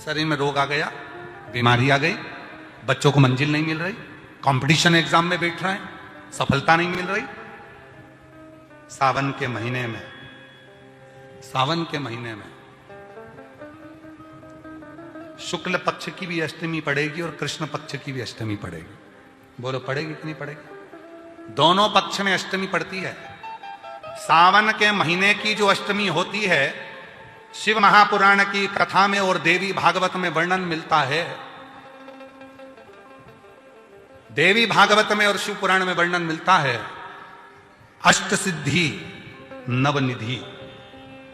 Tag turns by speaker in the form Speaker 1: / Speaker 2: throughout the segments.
Speaker 1: शरीर में रोग आ गया, बीमारी आ गई, बच्चों को मंजिल नहीं मिल रही, कंपटीशन एग्जाम में बैठ रहे हैं, सफलता नहीं मिल रही। सावन के महीने में शुक्ल पक्ष की भी अष्टमी पड़ेगी और कृष्ण पक्ष की भी अष्टमी पड़ेगी। बोलो पड़ेगी कि नहीं पड़ेगी? दोनों पक्ष में अष्टमी पड़ती है। सावन के महीने की जो अष्टमी होती है, शिव महापुराण की कथा में और देवी भागवत में वर्णन मिलता है। देवी भागवत में और शिव पुराण में वर्णन मिलता है, अष्ट सिद्धि नवनिधि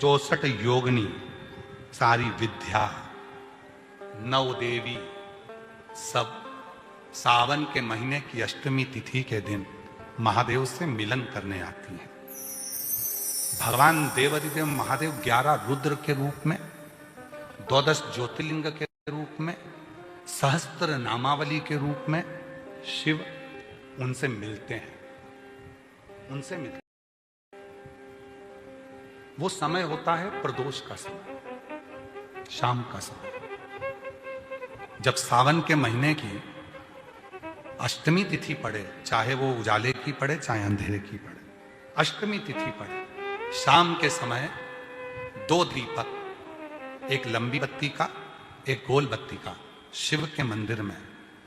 Speaker 1: 64 योगिनी सारी विद्या नव देवी सब सावन के महीने की अष्टमी तिथि के दिन महादेव से मिलन करने आती हैं। भगवान देवादिदेव महादेव 11 रुद्र के रूप में, 12 ज्योतिर्लिंग के रूप में, सहस्त्र नामावली के रूप में शिव उनसे मिलते हैं। वो समय होता है प्रदोष का समय, शाम का समय। जब सावन के महीने की अष्टमी तिथि पड़े, चाहे वो उजाले की पड़े चाहे अंधेरे की पड़े, अष्टमी तिथि पड़े, शाम के समय 2 दीपक, एक लंबी बत्ती का एक गोल बत्ती का, शिव के मंदिर में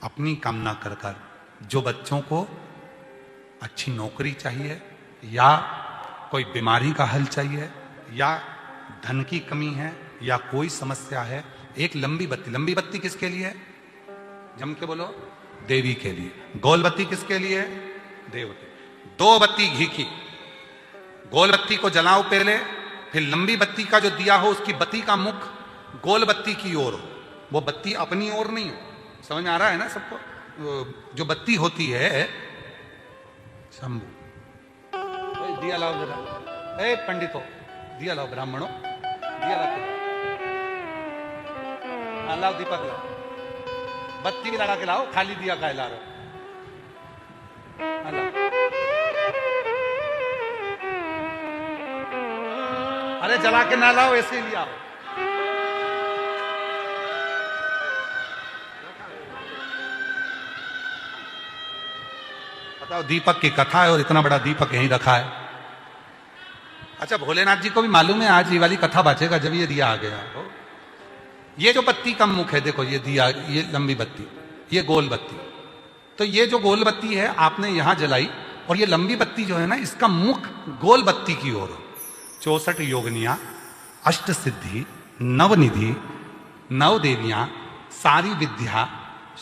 Speaker 1: अपनी कामना कर कर, जो बच्चों को अच्छी नौकरी चाहिए या कोई बीमारी का हल चाहिए या धन की कमी है या कोई समस्या है, एक लंबी बत्ती किसके लिए है? जम के बोलो, देवी के लिए। गोल बत्ती किसके लिए है? देव के। 2 बत्ती घी की, गोल बत्ती को जलाओ पहले, फिर लंबी बत्ती का जो दिया हो उसकी बत्ती का मुख गोल बत्ती की ओर हो, वो बत्ती अपनी ओर नहीं हो। समझ में आ रहा है ना सबको? जो बत्ती होती है, शंभू दिया लाओ जरा, ए पंडितो दिया लाओ, ब्राह्मणों दिया लाओ, लाओ दीपक लाओ, बत्ती भी लगा के लाओ, खाली दिया का ला रहे हो। अरे जला के ना लाओ, ऐसे ही लिया। बताओ, दीपक की कथा है और इतना बड़ा दीपक यहीं रखा है। अच्छा, भोलेनाथ जी को भी मालूम है आज ये वाली कथा बाचेगा जब ये दिया आ गया। ये जो बत्ती का मुख है, देखो ये दिया, ये लंबी बत्ती, ये गोल बत्ती, तो ये जो गोल बत्ती है आपने यहां जलाई और ये लंबी बत्ती जो है ना, इसका मुख गोल बत्ती की ओर। 64 योगिनियां, अष्ट सिद्धि, नवनिधि, 9 देवियां, सारी विद्या।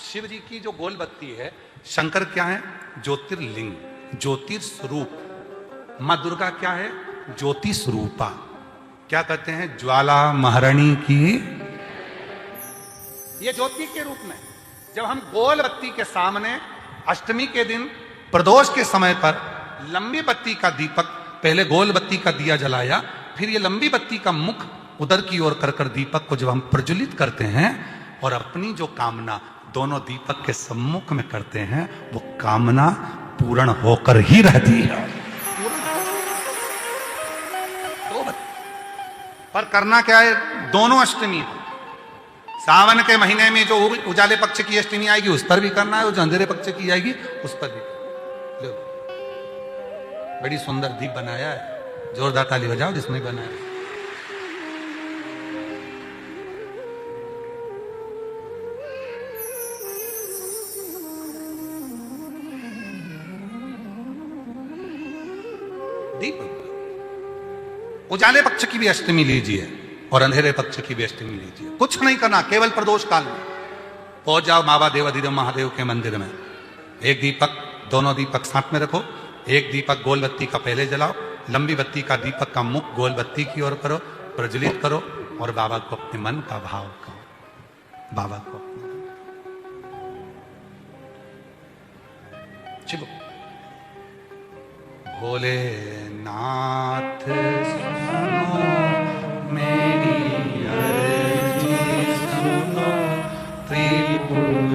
Speaker 1: शिव जी की जो गोल बत्ती है, शंकर क्या है? ज्योतिर्लिंग, ज्योतिर्स्वरूप। मां दुर्गा क्या है? ज्योति स्वरूपा। क्या कहते हैं? ज्वाला महारानी की। ये ज्योति के रूप में जब हम गोल बत्ती के सामने अष्टमी के दिन प्रदोष के समय पर लंबी बत्ती का दीपक, पहले गोल बत्ती का दिया जलाया, फिर ये लंबी बत्ती का मुख उधर की ओर कर दीपक को जब हम प्रज्वलित करते हैं और अपनी जो कामना दोनों दीपक के सम्मुख में करते हैं, वो कामना पूर्ण होकर ही रहती है। पर करना क्या है? दोनों अष्टमी है। सावन के महीने में जो उजाले पक्ष की अष्टमी आएगी उस पर भी करना है, और जो अंधेरे पक्ष की आएगी उस पर भी। बड़ी सुंदर दीप बनाया है, जोरदार ताली बजाओ जिसने बनाया। दीप उजाले पक्ष की भी अष्टमी लीजिए और अंधेरे पक्ष की भी अष्टमी लीजिए। कुछ नहीं करना, केवल प्रदोष काल में पहुंच जाओ बाबा देवादिदेव महादेव के मंदिर में। एक दीपक, दोनों दीपक साथ में रखो। एक दीपक गोल बत्ती का पहले जलाओ, लंबी बत्ती का दीपक का मुख गोल बत्ती की ओर करो, प्रज्वलित करो और बाबा को अपने मन का भाव करो। बाबा को चलो, भोलेनाथ सुनो मेरी अर्जी सुनो, त्रिपुरारी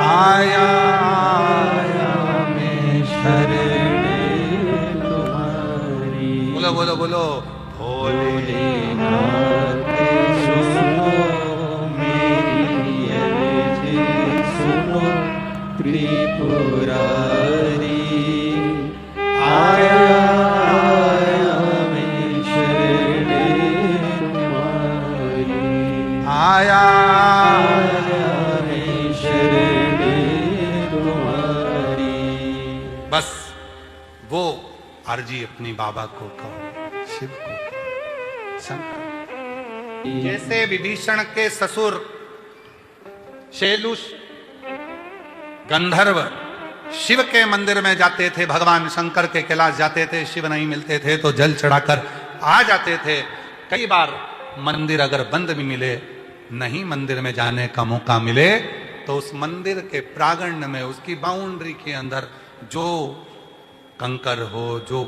Speaker 1: आया आया मैं शरण तुम्हारी। बोलो बोलो बोलो, भोलेनाथ
Speaker 2: त्रिपुरारी आया मैं शरणे तुम्हारी
Speaker 1: आया
Speaker 2: मैं शरणे तुम्हारी।
Speaker 1: बस वो अर्जी अपनी बाबा को कहो, शिव को कहो, शंकर। जैसे विभीषण के ससुर शैलुष गंधर्व शिव के मंदिर में जाते थे, भगवान शंकर के कैलाश जाते थे, शिव नहीं मिलते थे तो जल चढ़ाकर आ जाते थे। कई बार मंदिर अगर बंद भी मिले, नहीं मंदिर में जाने का मौका मिले, तो उस मंदिर के प्रांगण में, उसकी बाउंड्री के अंदर जो कंकर हो, जो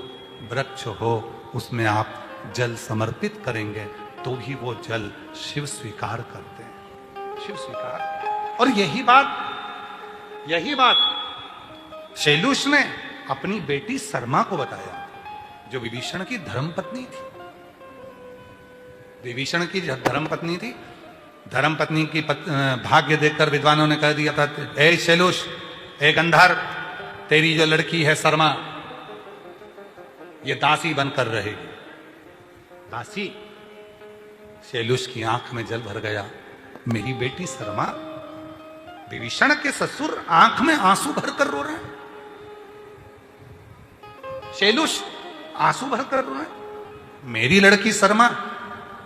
Speaker 1: वृक्ष हो, उसमें आप जल समर्पित करेंगे तो भी वो जल शिव स्वीकार करते हैं, शिव स्वीकार। और यही बात शैलुष ने अपनी बेटी शर्मा को बताया, जो विभीषण की धर्मपत्नी थी। विभीषण की धर्मपत्नी थी। धर्मपत्नी की भाग्य देखकर विद्वानों ने कह दिया था, ए शैलुष, ए गंधर्व, तेरी जो लड़की है शर्मा, ये दासी बनकर रहेगी। दासी? शैलुष की आंख में जल भर गया। मेरी बेटी शर्मा? विभीषण के ससुर आंख में आंसू भरकर रो रहे हैं। शैलुष आंसू भरकर रो रहे हैं। मेरी लड़की शर्मा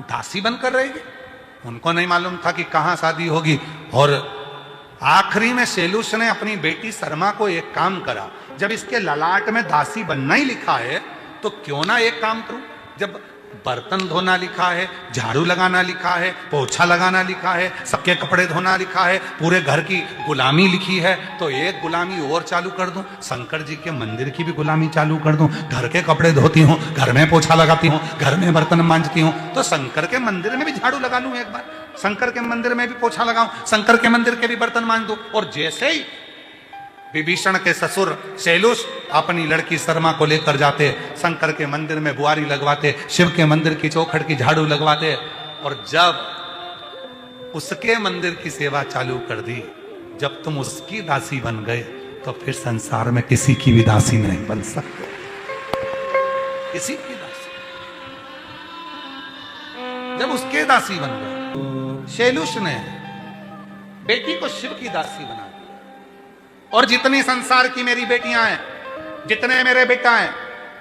Speaker 1: दासी बनकर रहेगी। उनको नहीं मालूम था कि कहां शादी होगी। और आखिरी में शैलुष ने अपनी बेटी शर्मा को एक काम करा, जब इसके ललाट में दासी बनना ही लिखा है तो क्यों ना एक काम करूं। जब बर्तन धोना लिखा है, झाड़ू लगाना लिखा है, पोछा लगाना लिखा है, सबके कपड़े धोना लिखा है, पूरे घर की गुलामी लिखी है, तो एक गुलामी और चालू कर दूं, शंकर जी के मंदिर की भी गुलामी चालू कर दूं। घर के कपड़े धोती हूं, घर में पोछा लगाती हूं, घर में बर्तन मांजती हूं, तो शंकर के मंदिर में भी झाड़ू लगा लूं एक बार, शंकर के मंदिर में भी पोछा लगाऊं, शंकर के मंदिर के भी बर्तन मांज दूं। और जैसे ही विभीषण के ससुर शैलुष अपनी लड़की शर्मा को लेकर जाते, शंकर के मंदिर में बुआरी लगवाते, शिव के मंदिर की चौखट की झाड़ू लगवाते, और जब उसके मंदिर की सेवा चालू कर दी, जब तुम उसकी दासी बन गए, तो फिर संसार में किसी की भी दासी नहीं बन सकते, किसी की दासी। जब उसके दासी बन गए, शैलुष ने बेटी को शिव की दासी बना। और जितनी संसार की मेरी बेटियां हैं, जितने मेरे बेटा हैं,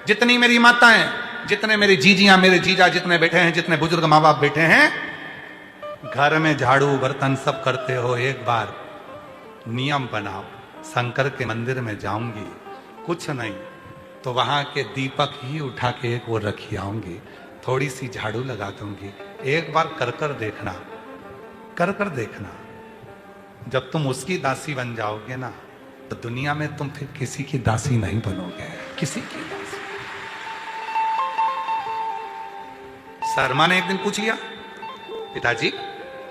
Speaker 1: जितनी मेरी माता हैं, जितने मेरी जीजियां, मेरे जीजा जितने बैठे हैं, जितने बुजुर्ग माँ बाप बैठे हैं, घर में झाड़ू बर्तन सब करते हो, एक बार नियम बनाओ, शंकर के मंदिर में जाऊंगी, कुछ नहीं तो वहां के दीपक ही उठा के एक और रखी आऊंगी, थोड़ी सी झाड़ू लगा दूंगी, एक बार कर कर देखना, कर कर देखना। जब तुम उसकी दासी बन जाओगे ना, तो दुनिया में तुम फिर किसी की दासी नहीं बनोगे, किसी की दासी। शर्मा ने एक दिन पूछ लिया, पिताजी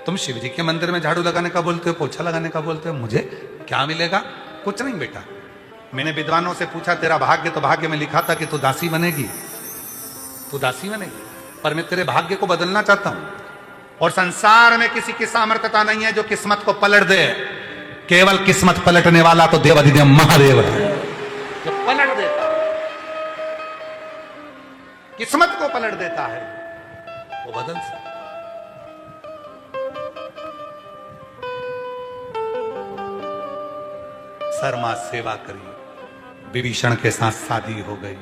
Speaker 1: तुम शिव जी के मंदिर में झाड़ू लगाने का बोलते हो, पोछा लगाने का बोलते हो, मुझे क्या मिलेगा? कुछ नहीं बेटा, मैंने विद्वानों से पूछा, तेरा भाग्य तो भाग्य में लिखा था कि तू दासी बनेगी, तू दासी बनेगी, पर मैं तेरे भाग्य को बदलना चाहता हूं। और संसार में किसी की सामर्थ्यता नहीं है जो किस्मत को पलट दे, केवल किस्मत पलटने वाला तो देवाधिदेव महादेव है, जो पलट देता है, किस्मत को पलट देता है, वो बदल सकता। शर्मा सेवा करी, विभीषण के साथ शादी हो गई।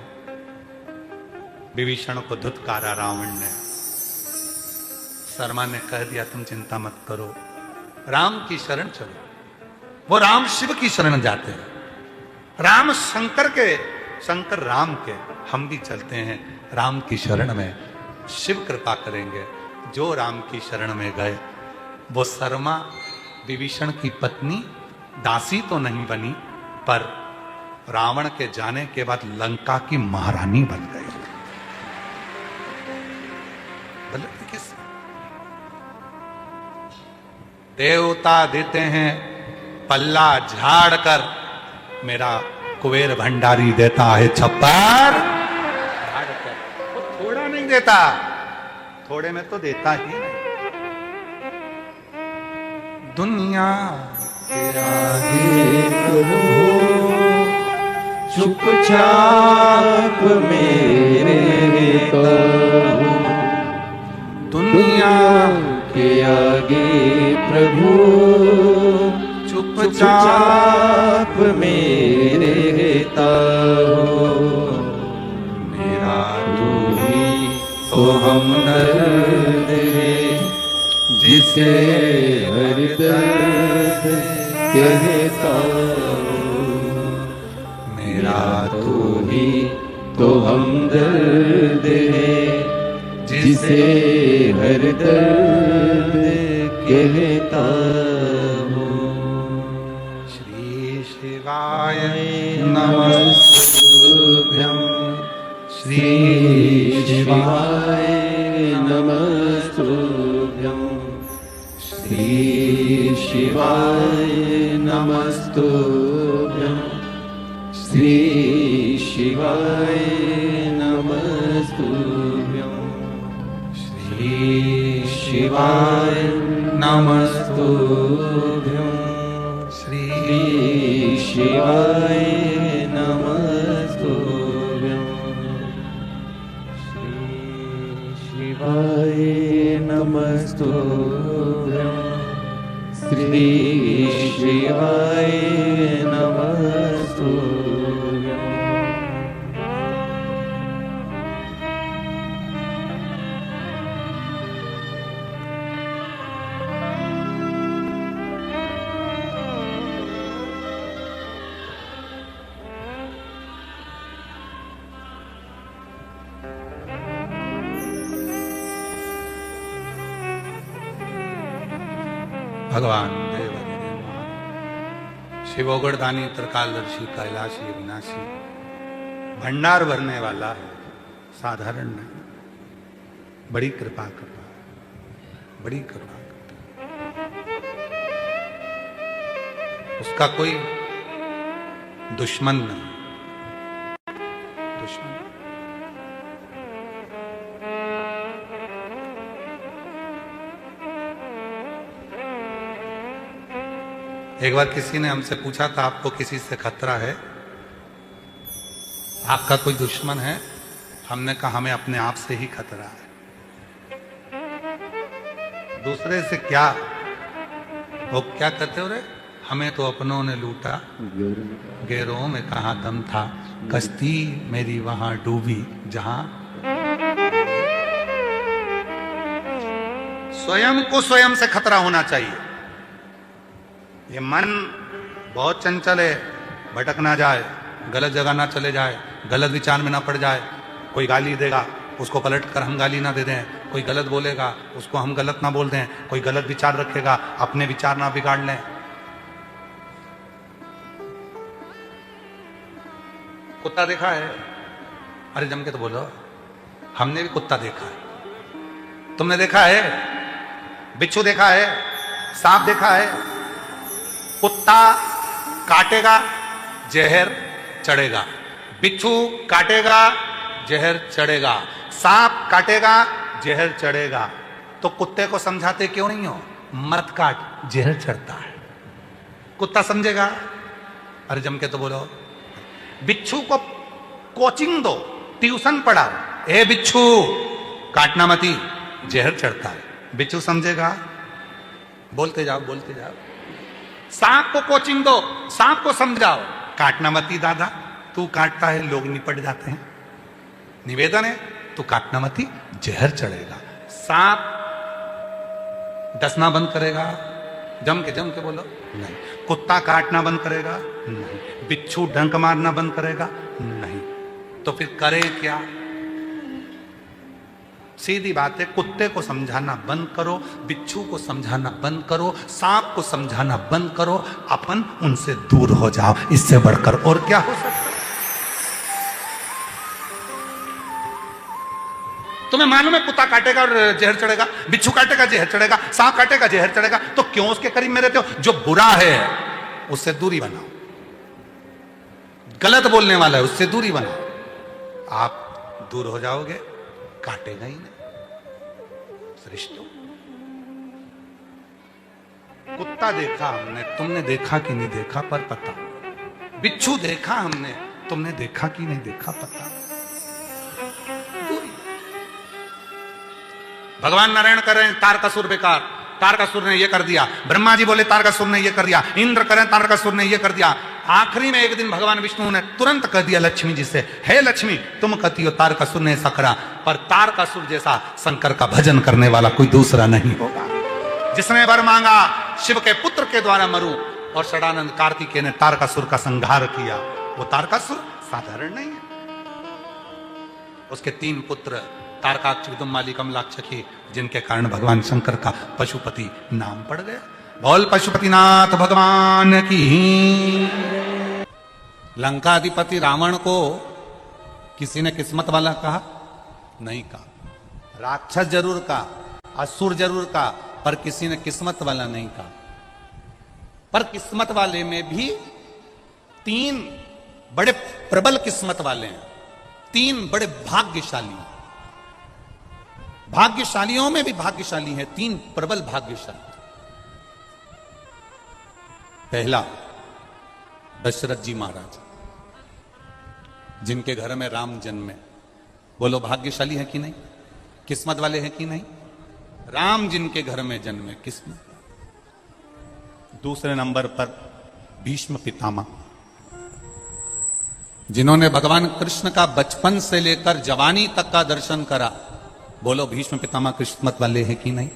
Speaker 1: विभीषण को धुतकारा रावण ने। शर्मा ने कह दिया, तुम चिंता मत करो, राम की शरण चलो। वो राम शिव की शरण जाते हैं, राम शंकर के, शंकर राम के, हम भी चलते हैं राम की शरण में, शिव कृपा करेंगे। जो राम की शरण में गए, वो शर्मा विभीषण की पत्नी दासी तो नहीं बनी, पर रावण के जाने के बाद लंका की महारानी बन गई। किस देवता देते हैं पल्ला झाड़ कर, मेरा कुबेर भंडारी देता है छप्पर झाड़ कर। वो थोड़ा नहीं देता, थोड़े में तो देता ही नहीं। दुनिया
Speaker 2: आगे प्रभु चुपचाप मेरे कहो,
Speaker 1: दुनिया
Speaker 2: के आगे प्रभु
Speaker 1: चुपचाप
Speaker 2: चुपचाप मेरे कहो। मेरा तू ही तो हमदर्द है, जिसे हर दर्द कहता हूँ। मेरा तू ही तो हमदर्द है, जिसे हर दर्द कहता हूँ।
Speaker 1: श्री शिवाय नमस्तुभ्यं श्री
Speaker 2: शिवाय नमस्तुभ्यं, श्री शिवाय नमस्तुभ्यं, श्री शिवाय नमस्तुभ्यं, श्री शिवाय नमस्तुभ्यं,
Speaker 1: श्री
Speaker 2: शिवाय नमस्तुभ्यं, श्री शिवाय नमस्तुभ्यं, श्री शिवाय नमस्तुभ्यं।
Speaker 1: भगवान देव शिवोगढ़दानी त्रिकालदर्शी कैलाशी अविनाशी भंडार भरने वाला है, साधारण नहीं। बड़ी कृपा करता है, बड़ी कृपा करता है। उसका कोई दुश्मन नहीं, दुश्मन। एक बार किसी ने हमसे पूछा था, आपको किसी से खतरा है, आपका कोई दुश्मन है? हमने कहा हमें अपने आप से ही खतरा है। दूसरे से क्या? वो क्या कहते हो रे, हमें तो अपनों ने लूटा, गैरों में कहाँ दम था, कश्ती मेरी वहां डूबी जहां। स्वयं को स्वयं से खतरा होना चाहिए। ये मन बहुत चंचल है, भटक ना जाए, गलत जगह ना चले जाए, गलत विचार में ना पड़ जाए। कोई गाली देगा, उसको पलट कर हम गाली ना दे दें। कोई गलत बोलेगा, उसको हम गलत ना बोल दें। कोई गलत विचार रखेगा, अपने विचार ना बिगाड़ लें। कुत्ता देखा है? अरे जम के तो बोलो, हमने भी कुत्ता देखा है। तुमने देखा है? बिच्छू देखा है? सांप देखा है? कुत्ता काटेगा, जहर चढ़ेगा। बिच्छू काटेगा, जहर चढ़ेगा। सांप काटेगा, जहर चढ़ेगा। तो कुत्ते को समझाते क्यों नहीं हो? मत काट, जहर चढ़ता है। कुत्ता समझेगा? अरे जम के तो बोलो। बिच्छू को कोचिंग दो, ट्यूशन पढ़ाओ। ए बिच्छू काटना मती, जहर चढ़ता है। बिच्छू समझेगा? बोलते जाओ, बोलते जाओ। सांप को कोचिंग दो, सांप को समझाओ, काटना मती दादा, तू काटता है लोग निपट जाते हैं। निवेदन है, तू काटना मती, जहर चढ़ेगा। सांप डसना बंद करेगा? जम के बोलो, नहीं। कुत्ता काटना बंद करेगा? नहीं। बिच्छू डंक मारना बंद करेगा? नहीं। तो फिर करें क्या? सीधी बात है, कुत्ते को समझाना बंद करो, बिच्छू को समझाना बंद करो, सांप को समझाना बंद करो, अपन उनसे दूर हो जाओ। इससे बढ़कर और क्या हो सकता है? तुम्हें मालूम है कुत्ता काटेगा और जहर चढ़ेगा, बिच्छू काटेगा जहर चढ़ेगा, सांप काटेगा जहर चढ़ेगा। तो क्यों उसके करीब में रहते हो? जो बुरा है उससे दूरी बनाओ, गलत बोलने वाला है उससे दूरी बनाओ। आप दूर हो जाओगे, काटेगा ही नहीं। सृष्टो कुत्ता देखा हमने, तुमने देखा कि नहीं देखा पर पता। बिच्छू देखा हमने, तुमने देखा कि नहीं देखा पता। भगवान नारायण कर रहे हैं तारकासुर बेकार, तारकासुर ने ये कर दिया। ब्रह्मा जी बोले तारकासुर ने ये कर दिया। इंद्र करें तारकासुर ने ये कर दिया। आखिरी में एक दिन भगवान विष्णु ने तुरंत कह दिया लक्ष्मी जी से, हे लक्ष्मी तुम कहती हो तारकासुर ने ऐसा करा, पर तारकासुर जैसा शंकर का भजन करने वाला कोई दूसरा नहीं होगा। जिसने वर मांगा शिव के पुत्र के द्वारा मरूं, और षडानंद कार्तिकेय ने तारकासुर का संहार किया। वो तारकासुर साधारण नहीं है। उसके 3 पुत्र तारकाक्ष, विदुम्माली, कमलाक्षी, जिनके कारण भगवान शंकर का पशुपति नाम पड़ गया। बोल पशुपतिनाथ भगवान की। लंकाधिपति रावण को किसी ने किस्मत वाला कहा? नहीं कहा। राक्षस जरूर कहा, असुर जरूर कहा, पर किसी ने किस्मत वाला नहीं कहा। पर किस्मत वाले में भी 3 बड़े प्रबल किस्मत वाले हैं, 3 बड़े भाग्यशाली हैं। भाग्यशालियों में भी भाग्यशाली हैं 3 प्रबल भाग्यशाली। पहला दशरथ जी महाराज, जिनके घर में राम जन्मे। बोलो भाग्यशाली है कि नहीं? किस्मत वाले हैं कि नहीं? राम जिनके घर में जन्मे, किस्मत। दूसरे नंबर पर भीष्म पितामह, जिन्होंने भगवान कृष्ण का बचपन से लेकर जवानी तक का दर्शन करा। बोलो भीष्म पितामह किस्मत वाले हैं कि नहीं?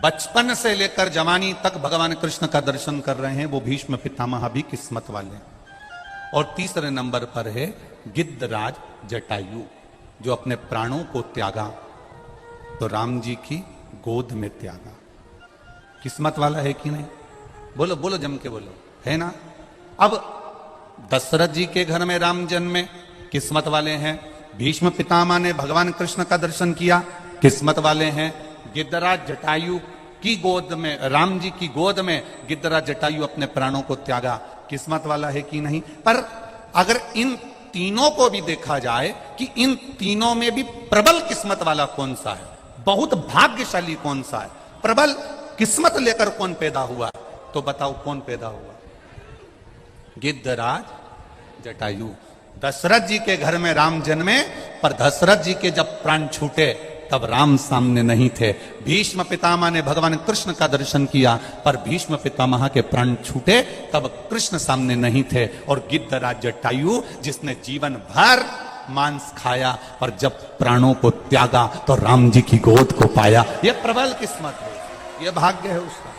Speaker 1: बचपन से लेकर जवानी तक भगवान कृष्ण का दर्शन कर रहे हैं, वो भीष्म पितामह भी किस्मत वाले हैं। और तीसरे नंबर पर है गिद्धराज जटायु, जो अपने प्राणों को त्यागा तो राम जी की गोद में त्यागा। किस्मत वाला है कि नहीं? बोलो बोलो, जम के बोलो, है ना? अब दशरथ जी के घर में राम जन्मे, किस्मत वाले हैं। भीष्म पितामह ने भगवान कृष्ण का दर्शन किया, किस्मत वाले हैं। गिद्धराज जटायु की गोद में, राम जी की गोद में गिद्धराज जटायु अपने प्राणों को त्यागा, किस्मत वाला है कि नहीं? पर अगर इन तीनों को भी देखा जाए कि इन तीनों में भी प्रबल किस्मत वाला कौन सा है, बहुत भाग्यशाली कौन सा है, प्रबल किस्मत लेकर कौन पैदा हुआ, तो बताओ कौन पैदा हुआ? गिद्धराज जटायु। दशरथ जी के घर में राम जन्मे, पर दशरथ जी के जब प्राण छूटे तब राम सामने नहीं थे। भीष्म पितामह ने भगवान कृष्ण का दर्शन किया, पर भीष्म पितामह के प्राण छूटे तब कृष्ण सामने नहीं थे। और गिद्धराज जटायु, जिसने जीवन भर मांस खाया, पर जब प्राणों को त्यागा तो राम जी की गोद को पाया। यह प्रबल किस्मत है, यह भाग्य है उसका।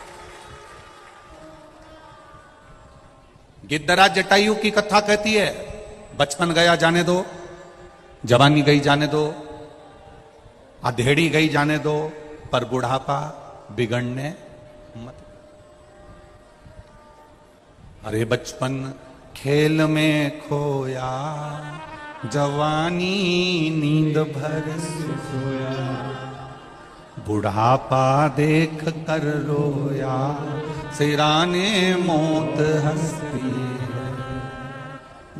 Speaker 1: गिद्धराज जटायु की कथा कहती है, बचपन गया जाने दो, जवानी गई जाने दो, अधेड़ी गई जाने दो, पर बुढ़ापा बिगड़ने मत। अरे बचपन खेल में खोया, जवानी नींद भर सोया, बुढ़ापा देख कर रोया, सिराने मौत हंसती है।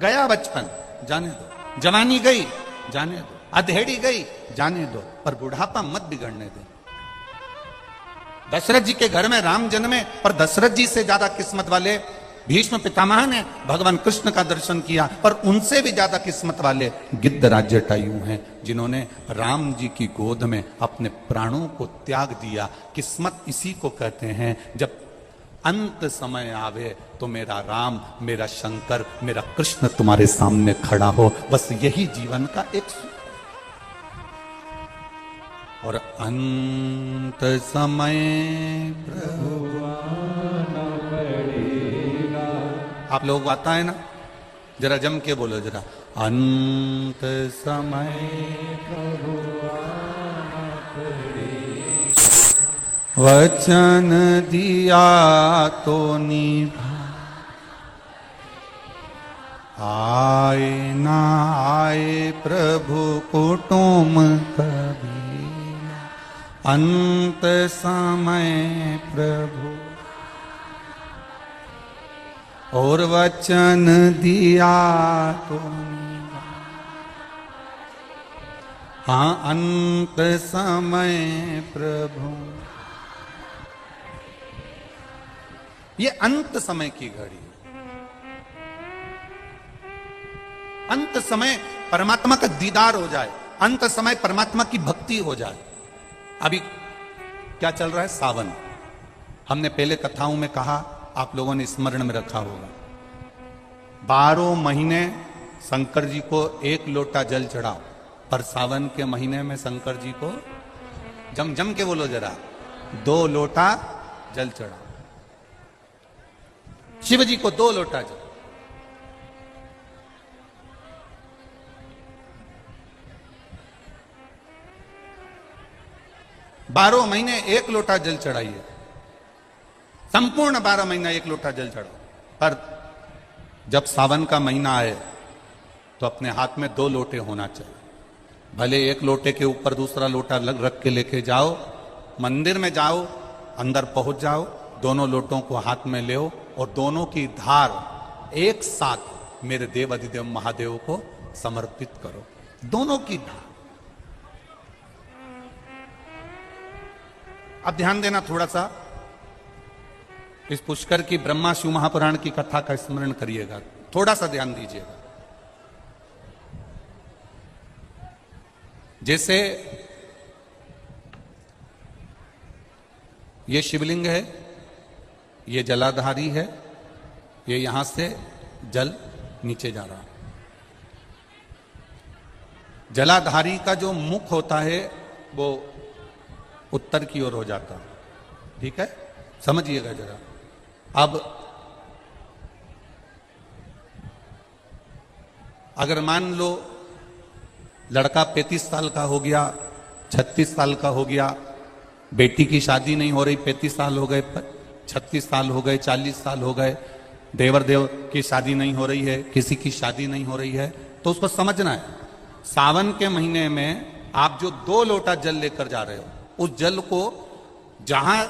Speaker 1: गया बचपन, जाने दो। जवानी गई, जाने दो। अधेड़ी गई, जाने दो, पर बुढ़ापा मत बिगड़ने दे। दशरथ जी के घर में राम जन्मे, पर दशरथ जी से ज्यादा किस्मत वाले भीष्म पितामह ने भगवान कृष्ण का दर्शन किया, पर उनसे भी ज्यादा किस्मत वाले गिद्धराज जटायु हैं, जिन्होंने राम जी की गोद में अपने प्राणों को त्याग दिया। किस्मत इसी को कहते हैं, जब अंत समय आवे तो मेरा राम, मेरा शंकर, मेरा कृष्ण तुम्हारे सामने खड़ा हो। बस यही जीवन का एक सुख। और अंत समय प्रभु आना पड़ेगा। आप लोगों को आता है ना? जरा जम के बोलो जरा, अंत समय प्रभु आना पड़ेगा, वचन दिया तो निभा, आए ना आए प्रभु कुटुम कभी, अंत समय प्रभु और वचन दिया तो निभा। हाँ, अंत समय प्रभु ये अंत समय की घड़ी है। अंत समय परमात्मा का दीदार हो जाए, अंत समय परमात्मा की भक्ति हो जाए। अभी क्या चल रहा है? सावन। हमने पहले कथाओं में कहा, आप लोगों ने स्मरण में रखा होगा, 12 महीने शंकर जी को 1 लोटा जल चढ़ाओ, पर सावन के महीने में शंकर जी को जम जम के बोलो जरा, 2 लोटा जल चढ़ाओ। शिव जी को 2 लोटा जल। बारह महीने 1 लोटा जल चढ़ाइए, संपूर्ण 12 महीना 1 लोटा जल चढ़ाओ। पर जब सावन का महीना आए तो अपने हाथ में 2 लोटे होना चाहिए। भले 1 लोटे के ऊपर दूसरा लोटा रख के लेके जाओ, मंदिर में जाओ, अंदर पहुंच जाओ, दोनों लोटों को हाथ में ले और दोनों की धार एक साथ मेरे देव अधिदेव महादेव को समर्पित करो। दोनों की धार। अब ध्यान देना थोड़ा सा, इस पुष्कर की ब्रह्मा शिव महापुराण की कथा का स्मरण करिएगा, थोड़ा सा ध्यान दीजिएगा। जैसे ये शिवलिंग है, ये जलाधारी है, ये यहां से जल नीचे जा रहा है। जलाधारी का जो मुख होता है वो उत्तर की ओर हो जाता है, ठीक है, समझिएगा जरा। अब अगर मान लो लड़का 35 साल का हो गया, 36 साल का हो गया, बेटी की शादी नहीं हो रही, 35 साल हो गए, 36 साल हो गए, 40 साल हो गए, देवर देव की शादी नहीं हो रही है, किसी की शादी नहीं हो रही है, तो उसको समझना है सावन के महीने में आप जो 2 लोटा जल लेकर जा रहे हो, उस जल को जहां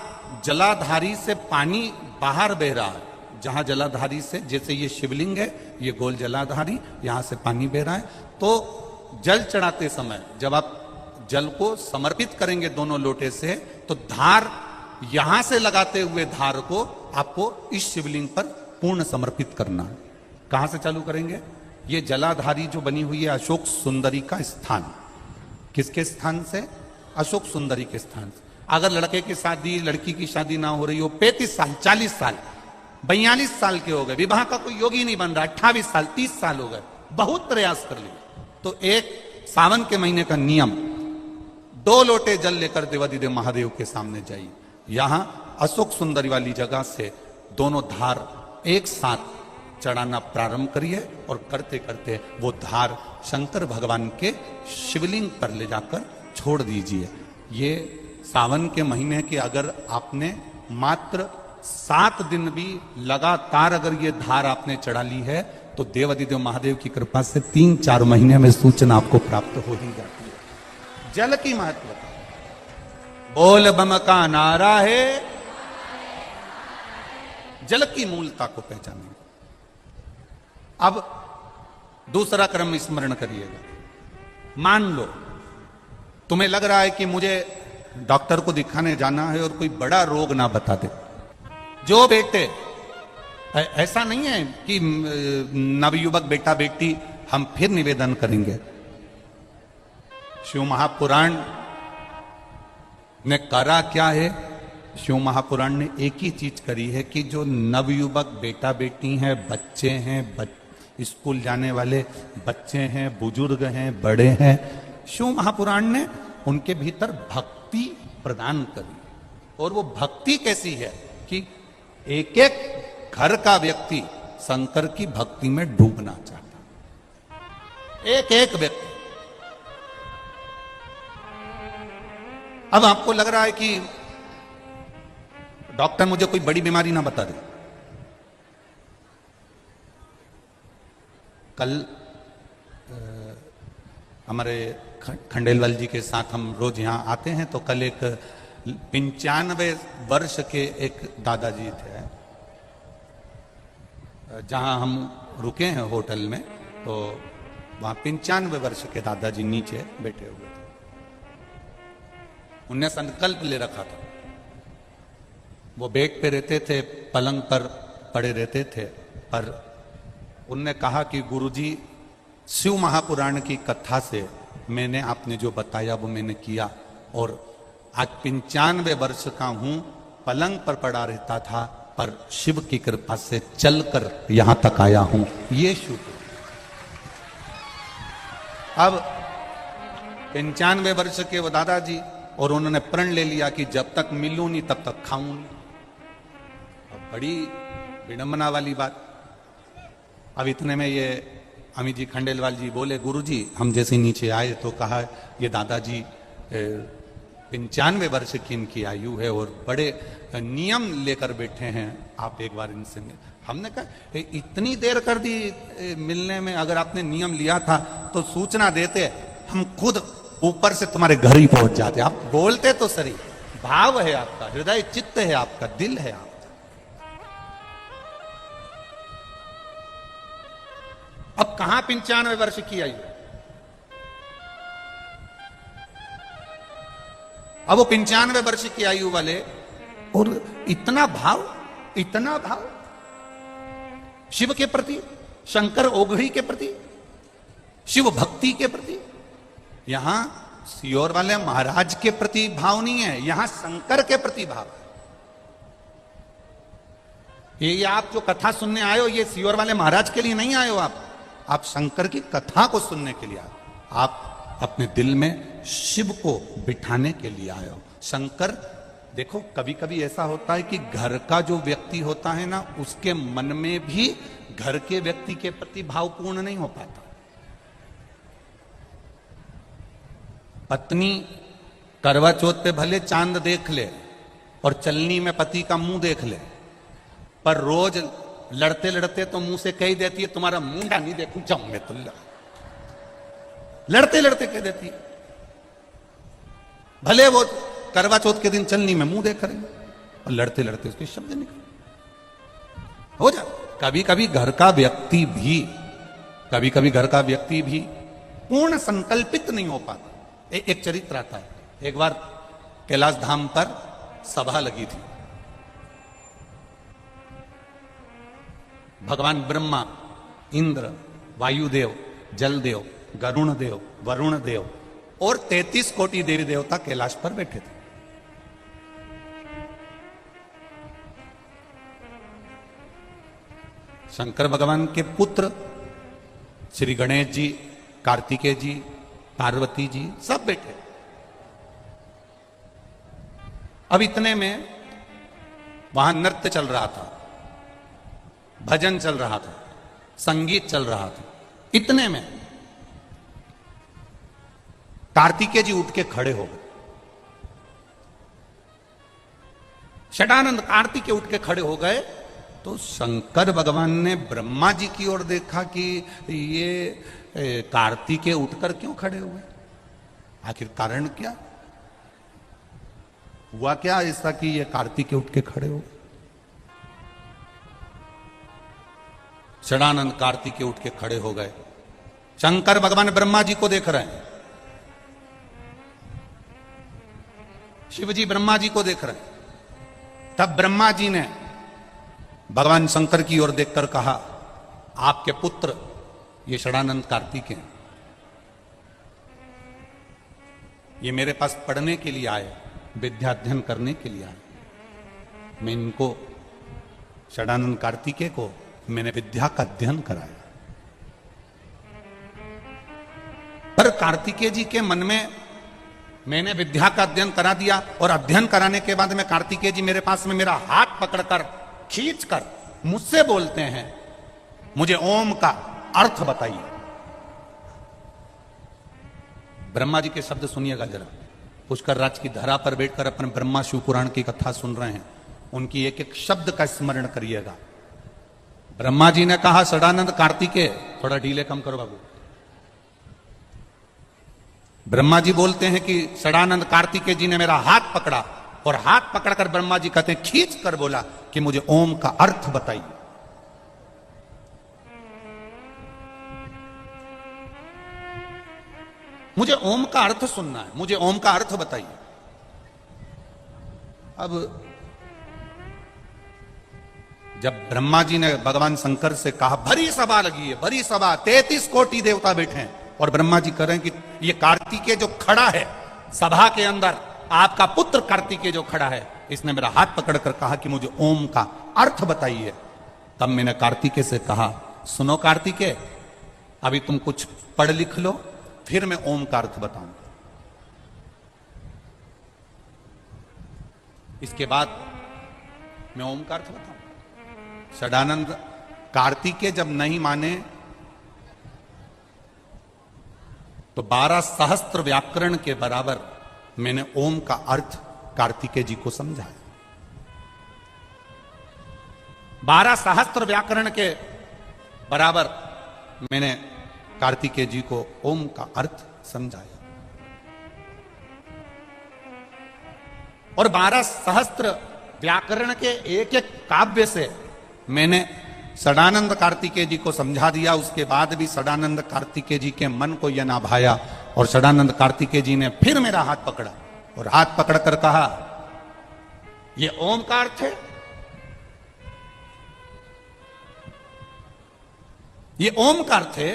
Speaker 1: जलाधारी से पानी बाहर बह रहा है, जहां जलाधारी से, जैसे ये शिवलिंग है, ये गोल जलाधारी, यहां से पानी बह रहा है, तो जल चढ़ाते समय जब आप जल को समर्पित करेंगे दोनों लोटे से, तो धार यहां से लगाते हुए धार को आपको इस शिवलिंग पर पूर्ण समर्पित करना है। कहां से चालू करेंगे? ये जलाधारी जो बनी हुई है अशोक सुंदरी का स्थान। किसके स्थान से? अशोक सुंदरी के स्थान से। अगर लड़के की शादी, लड़की की शादी ना हो रही हो, 35 साल, 40 साल, 42 साल के हो गए, विवाह का कोई योगी नहीं बन रहा, 28 साल, 30 साल हो गए, बहुत प्रयास कर लिए, तो एक सावन के महीने का नियम, 2 लोटे जल लेकर देवाधिदेव महादेव के सामने जाइए। यहां अशोक सुंदरी वाली जगह से दोनों धार एक साथ चढ़ाना प्रारंभ करिए और करते करते वो धार शंकर भगवान के शिवलिंग पर ले जाकर छोड़ दीजिए। ये सावन के महीने के अगर आपने मात्र 7 दिन भी लगातार अगर ये धार आपने चढ़ा ली है, तो देवाधिदेव महादेव की कृपा से 3-4 महीने में सूचना आपको प्राप्त हो ही जाती है। जल की महत्वता, बोल बम का नारा है, जल की मूलता को पहचानेंगे। अब दूसरा क्रम स्मरण करिएगा। मान लो तुम्हें लग रहा है कि मुझे डॉक्टर को दिखाने जाना है और कोई बड़ा रोग ना बता दे, जो बेटे, ऐसा नहीं है कि नवयुवक बेटा बेटी, हम फिर निवेदन करेंगे, शिव महापुराण ने करा क्या है? शिव महापुराण ने एक ही चीज करी है कि जो नवयुवक बेटा बेटी हैं, बच्चे हैं, स्कूल जाने वाले बच्चे हैं, बुजुर्ग हैं, बड़े हैं, शिव महापुराण ने उनके भीतर भक्ति प्रदान करी। और वो भक्ति कैसी है कि एक एक घर का व्यक्ति शंकर की भक्ति में डूबना चाहता, एक एक व्यक्ति। अब आपको लग रहा है कि डॉक्टर मुझे कोई बड़ी बीमारी ना बता दे। कल हमारे खंडेलवाल जी के साथ हम रोज यहां आते हैं, तो कल एक 95 वर्ष के एक दादाजी थे, जहां हम रुके हैं होटल में, तो वहां 95 वर्ष के दादाजी नीचे बैठे हुए थे। उनने संकल्प ले रखा था, वो बेड पे रहते थे, पलंग पर पड़े रहते थे, पर उनने कहा कि गुरुजी शिव महापुराण की कथा से मैंने आपने जो बताया वो मैंने किया, और आज 95 वर्ष का हूं, पलंग पर पड़ा रहता था, पर शिव की कृपा से चलकर यहां तक आया हूं, ये शुभ। अब 95 वर्ष के वो दादाजी, और उन्होंने प्रण ले लिया कि जब तक मिलूं नहीं तब तक खाऊं नहीं। अब बड़ी विडंबना वाली बात। अब इतने में ये अमित जी खंडेलवाल जी बोले, गुरुजी हम जैसे नीचे आए तो कहा ये दादाजी 95 वर्ष की इनकी आयु है और बड़े नियम लेकर बैठे हैं, आप एक बार इनसे मिल। हमने कहा इतनी देर कर दी मिलने में, अगर आपने नियम लिया था तो सूचना देते, हम खुद ऊपर से तुम्हारे घर ही पहुंच जाते। आप बोलते तो सही, भाव है आपका, हृदय चित्त है आपका, दिल है आपका। अब कहां 95 वर्ष की आयु, अब वो 95 वर्ष की आयु वाले, और इतना भाव, इतना भाव शिव के प्रति, शंकर ओघड़ी के प्रति, शिव भक्ति के प्रति। यहां सियोर वाले महाराज के प्रति भाव नहीं है, यहां शंकर के प्रति भाव है। ये आप जो कथा सुनने आए हो, ये सियोर वाले महाराज के लिए नहीं आए हो, आप शंकर की कथा को सुनने के लिए आए हो। आप अपने दिल में शिव को बिठाने के लिए आए हो। शंकर, देखो कभी कभी ऐसा होता है कि घर का जो व्यक्ति होता है ना, उसके मन में भी घर के व्यक्ति के प्रति भावपूर्ण नहीं हो पाता। पत्नी करवा चौथ पे भले चांद देख ले और चलनी में पति का मुंह देख ले, पर रोज लड़ते लड़ते तो मुंह से कह देती है तुम्हारा मुंडा नहीं देखूं जाऊं मैं तो, लड़ते लड़ते कह देती है। भले वो करवा चौथ के दिन चलनी में मुंह देख रहे और लड़ते लड़ते उसके शब्द निकले हो जा। कभी कभी घर का व्यक्ति भी, कभी कभी घर का व्यक्ति भी पूर्ण संकल्पित नहीं हो पाता। एक चरित्र आता है, एक बार कैलाश धाम पर सभा लगी थी। भगवान ब्रह्मा, इंद्र, वायुदेव, जलदेव, गरुण देव, वरुण देव और 33 कोटि देवी देवता कैलाश पर बैठे थे। शंकर भगवान के पुत्र श्री गणेश जी, कार्तिकेय जी, पार्वती जी सब बैठे। अब इतने में वहां नृत्य चल रहा था, भजन चल रहा था, संगीत चल रहा था। इतने में कार्तिकेय जी उठ के खड़े हो गए। षडानंद कार्तिकेय उठ के खड़े हो गए तो शंकर भगवान ने ब्रह्मा जी की ओर देखा कि ये कार्तिकेय उठकर क्यों खड़े हुए, आखिर कारण क्या हुआ, क्या ऐसा कि ये कार्तिकेय उठ के खड़े हो। षडानंद कार्तिकेय उठ के खड़े हो गए। शंकर भगवान ब्रह्मा जी को देख रहे हैं, शिव जी ब्रह्मा जी को देख रहे हैं। तब ब्रह्मा जी ने भगवान शंकर की ओर देखकर कहा, आपके पुत्र ये षडानंद कार्तिकेय हैं, ये मेरे पास पढ़ने के लिए आए, विद्या अध्ययन करने के लिए आए। मैं इनको षडानंद कार्तिकेय को मैंने विद्या का अध्ययन कराया। पर कार्तिकेय जी के मन में मैंने विद्या का अध्ययन करा दिया, और अध्ययन कराने के बाद में कार्तिकेय जी मेरे पास में मेरा हाथ पकड़कर खींचकर मुझसे बोलते हैं, मुझे ओम का अर्थ बताइए। ब्रह्मा जी के शब्द सुनिएगा जरा। पुष्कर राज की धरा पर बैठकर अपने ब्रह्मा शिव पुराण की कथा सुन रहे हैं, उनकी एक एक शब्द का स्मरण करिएगा। ब्रह्मा जी ने कहा, षडानंद कार्तिकेय, थोड़ा ढीले कम करो बाबू। ब्रह्मा जी बोलते हैं कि षडानंद कार्तिकेय जी ने मेरा हाथ पकड़ा, और हाथ पकड़कर ब्रह्मा जी कहते हैं खींच कर बोला कि मुझे ओम का अर्थ बताइए। मुझे ओम का अर्थ सुनना है, मुझे ओम का अर्थ बताइए। अब जब ब्रह्मा जी ने भगवान शंकर से कहा, भरी सभा लगी है, भरी सभा, 33 कोटि देवता बैठे हैं, और ब्रह्मा जी कह रहे हैं कि ये कार्तिकेय जो खड़ा है सभा के अंदर, आपका पुत्र कार्तिकेय जो खड़ा है, इसने मेरा हाथ पकड़कर कहा कि मुझे ओम का अर्थ बताइए। तब मैंने कार्तिकेय से कहा, सुनो कार्तिकेय, अभी तुम कुछ पढ़ लिख लो, फिर मैं ओम का अर्थ बताऊंगा। इसके बाद मैं ओम का अर्थ बताऊंगा। सदानंद कार्तिकेय जब नहीं माने तो 12 सहस्त्र व्याकरण के बराबर मैंने ओम का अर्थ कार्तिकेय जी को समझाया। 12 सहस्त्र व्याकरण के बराबर मैंने कार्तिकेय जी को ओम का अर्थ समझाया। और 12 सहस्त्र व्याकरण के एक एक काव्य से मैंने सदानंद कार्तिकेय जी को समझा दिया। उसके बाद भी सदानंद कार्तिकेय जी के मन को यह ना भाया, और सदानंद कार्तिकेय जी ने फिर मेरा हाथ पकड़ा और हाथ पकड़कर कहा, ये ओम का अर्थ है, ये ओम का अर्थ है।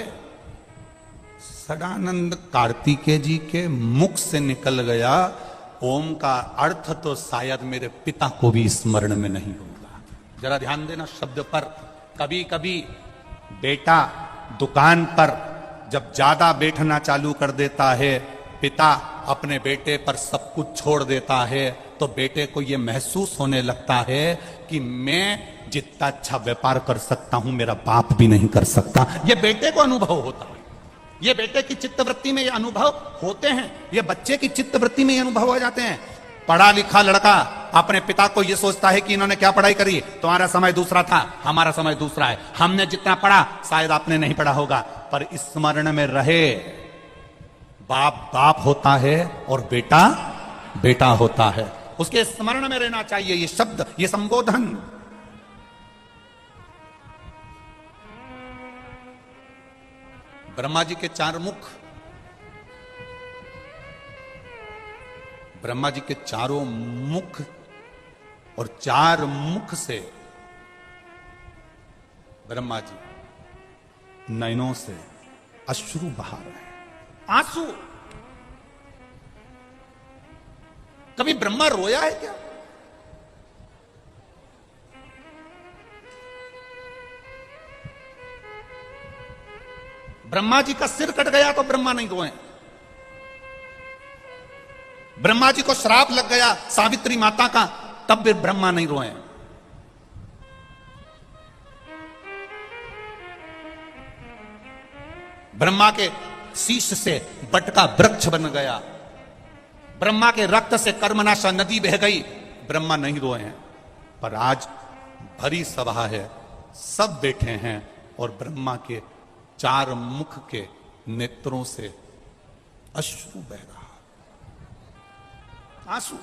Speaker 1: सदानंद कार्तिकेय जी के मुख से निकल गया, ओम का अर्थ तो शायद मेरे पिता को भी स्मरण में नहीं होगा। जरा ध्यान देना शब्द पर। कभी कभी बेटा दुकान पर जब ज्यादा बैठना चालू कर देता है, पिता अपने बेटे पर सब कुछ छोड़ देता है, तो बेटे को यह महसूस होने लगता है कि मैं जितना अच्छा व्यापार कर सकता हूं मेरा बाप भी नहीं कर सकता। यह बेटे को अनुभव होता है, ये बेटे की चित्तवृत्ति में ये अनुभव होते हैं, ये बच्चे की चित्तवृत्ति में ये अनुभव हो जाते हैं। पढ़ा लिखा लड़का अपने पिता को ये सोचता है कि इन्होंने क्या पढ़ाई करी, तुम्हारा समय दूसरा था, हमारा समय दूसरा है, हमने जितना पढ़ा शायद आपने नहीं पढ़ा होगा, पर स्मरण में रहे बाप बाप होता है और बेटा बेटा होता है, उसके स्मरण में रहना चाहिए ये शब्द, ये संबोधन। ब्रह्मा जी के 4 मुख, ब्रह्मा जी के चारों मुख, और 4 मुख से ब्रह्मा जी नयनों से अश्रु बहा रहे हैं, आंसू। कभी ब्रह्मा रोया है क्या? ब्रह्मा जी का सिर कट गया तो ब्रह्मा नहीं रोए। ब्रह्मा जी को श्राप लग गया सावित्री माता का, तब भी ब्रह्मा नहीं रोए। ब्रह्मा के शीश से बटका वृक्ष बन गया, ब्रह्मा के रक्त से कर्मनाशा नदी बह गई, ब्रह्मा नहीं रोए हैं। पर आज भरी सभा है, सब बैठे हैं, और ब्रह्मा के 4 मुख के नेत्रों से अश्रु बह रहा, आंसू।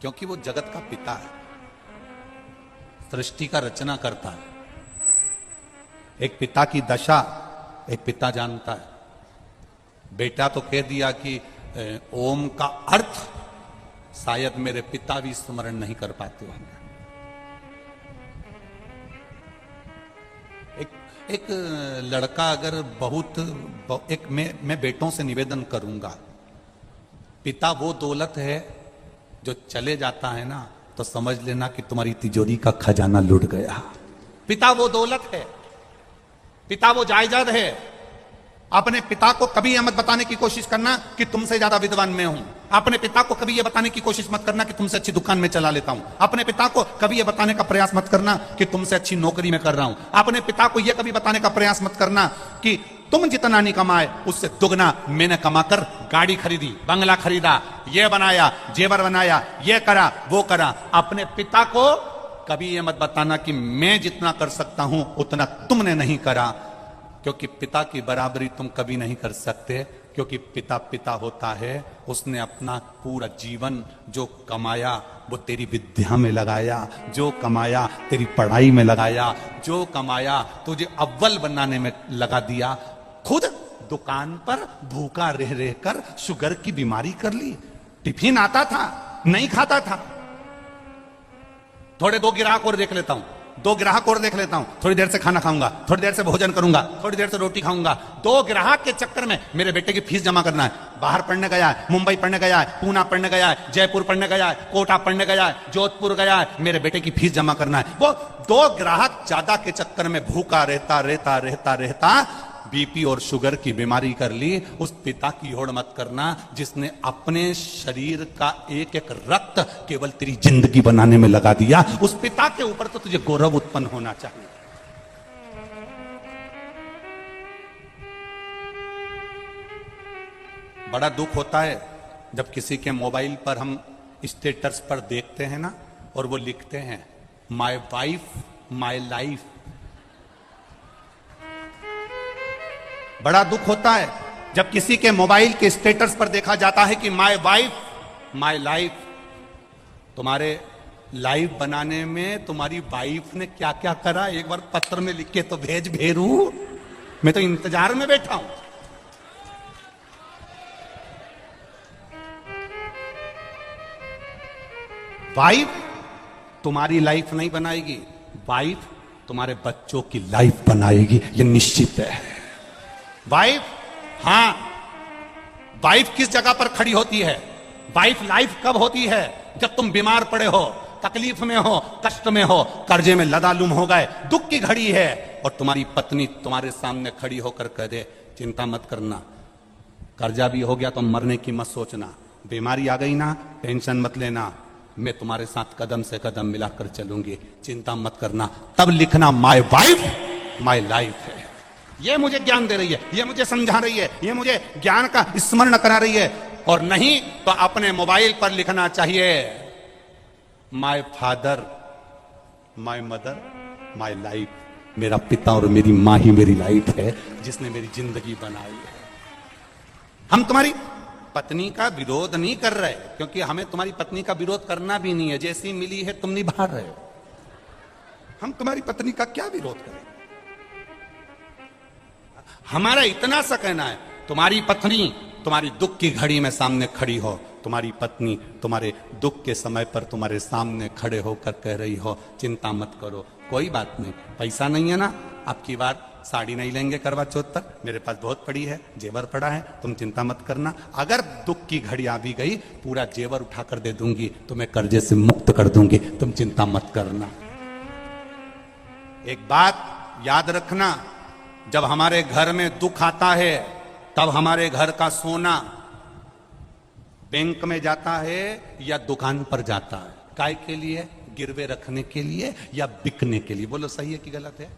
Speaker 1: क्योंकि वो जगत का पिता है, सृष्टि का रचना करता है। एक पिता की दशा एक पिता जानता है। बेटा तो कह दिया कि ओम का अर्थ शायद मेरे पिता भी स्मरण नहीं कर पाते होंगे। एक लड़का अगर मैं बेटों से निवेदन करूंगा, पिता वो दौलत है जो चले जाता है ना तो समझ लेना कि तुम्हारी तिजोरी का खजाना लुट गया। पिता वो दौलत है, पिता वो जायदाद है। अपने पिता को कभी यह मत बताने की कोशिश करना कि तुमसे ज्यादा विद्वान मैं हूं। अपने पिता को कभी यह बताने की कोशिश मत करना कि तुमसे अच्छी दुकान में चला लेता हूं। अपने पिता को कभी यह बताने का प्रयास मत करना कि तुमसे अच्छी नौकरी में कर रहा हूं। अपने पिता को यह कभी बताने का प्रयास मत करना कि तुम जितना नहीं कमाए उससे दुगना मैंने कमाकर गाड़ी खरीदी, बंगला खरीदा, ये बनाया, जेवर बनाया, ये करा, वो करा। अपने पिता को कभी यह मत बताना कि मैं जितना कर सकता हूं उतना तुमने नहीं करा, क्योंकि पिता की बराबरी तुम कभी नहीं कर सकते। क्योंकि पिता पिता होता है, उसने अपना पूरा जीवन जो कमाया वो तेरी विद्या में लगाया, जो कमाया तेरी पढ़ाई में लगाया, जो कमाया तुझे अव्वल बनाने में लगा दिया। खुद दुकान पर भूखा रह रहकर शुगर की बीमारी कर ली। टिफिन आता था नहीं खाता था। थोड़े दो ग्राहक और देख लेता हूं, दो ग्राहक और देख लेता हूं, थोड़ी देर से खाना खाऊंगा, थोड़ी देर से भोजन करूंगा, थोड़ी देर से रोटी खाऊंगा। दो ग्राहक के चक्कर में मेरे बेटे की फीस जमा करना है। बाहर पढ़ने गया है, मुंबई पढ़ने गया है, पूना पढ़ने गया है, जयपुर पढ़ने गया है, कोटा पढ़ने गया है, जोधपुर गया है, मेरे बेटे की फीस जमा करना है। वो दो ग्राहक ज्यादा के चक्कर में भूखा रहता रहता रहता रहता बीपी और शुगर की बीमारी कर ली। उस पिता की होड़ मत करना जिसने अपने शरीर का एक एक रक्त केवल तेरी जिंदगी बनाने में लगा दिया। उस पिता के ऊपर तो तुझे गौरव उत्पन्न होना चाहिए। बड़ा दुख होता है जब किसी के मोबाइल पर हम स्टेटस पर देखते हैं ना, और वो लिखते हैं माय वाइफ माय लाइफ। बड़ा दुख होता है जब किसी के मोबाइल के स्टेटस पर देखा जाता है कि माय वाइफ माय लाइफ। तुम्हारे लाइफ बनाने में तुम्हारी वाइफ ने क्या क्या करा, एक बार पत्र में लिख के तो भेज भेरू, मैं तो इंतजार में बैठा हूं। वाइफ तुम्हारी लाइफ नहीं बनाएगी, वाइफ तुम्हारे बच्चों की लाइफ बनाएगी, ये निश्चित है। वाइफ, हां, वाइफ किस जगह पर खड़ी होती है? वाइफ लाइफ कब होती है? जब तुम बीमार पड़े हो, तकलीफ में हो, कष्ट में हो, कर्जे में लदालुम हो गए, दुख की घड़ी है, और तुम्हारी पत्नी तुम्हारे सामने खड़ी होकर कह दे चिंता मत करना, कर्जा भी हो गया तो मरने की मत सोचना, बीमारी आ गई ना टेंशन मत लेना, मैं तुम्हारे साथ कदम से कदम मिलाकर चलूंगी, चिंता मत करना। तब लिखना माय वाइफ माय लाइफ है। ये मुझे ज्ञान दे रही है, ये मुझे समझा रही है, ये मुझे ज्ञान का स्मरण करा रही है। और नहीं तो अपने मोबाइल पर लिखना चाहिए my father my mother my life. मेरा पिता और मेरी मां ही मेरी लाइफ है, जिसने मेरी जिंदगी बनाई है। हम तुम्हारी पत्नी का विरोध नहीं कर रहे, क्योंकि हमें तुम्हारी पत्नी का विरोध करना भी नहीं है, जैसी मिली है तुम निभा रहे हो। हम तुम्हारी पत्नी का क्या विरोध करें? हमारा इतना सा कहना है, तुम्हारी पत्नी तुम्हारी दुख की घड़ी में सामने खड़ी हो, तुम्हारी पत्नी तुम्हारे दुख के समय पर तुम्हारे सामने खड़े होकर कह रही हो चिंता मत करो, कोई बात नहीं, पैसा नहीं है ना, अब की बार साड़ी नहीं लेंगे करवा चौथ पर, मेरे पास बहुत पड़ी है, जेवर पड़ा है, तुम चिंता मत करना। अगर दुख की घड़ी आ भी गई, पूरा जेवर उठाकर दे दूंगी, तुम्हें कर्जे से मुक्त कर दूंगी, तुम चिंता मत करना। एक बात याद रखना, जब हमारे घर में दुख आता है तब हमारे घर का सोना बैंक में जाता है या दुकान पर जाता है? काय के लिए? गिरवे रखने के लिए या बिकने के लिए? बोलो सही है कि गलत है?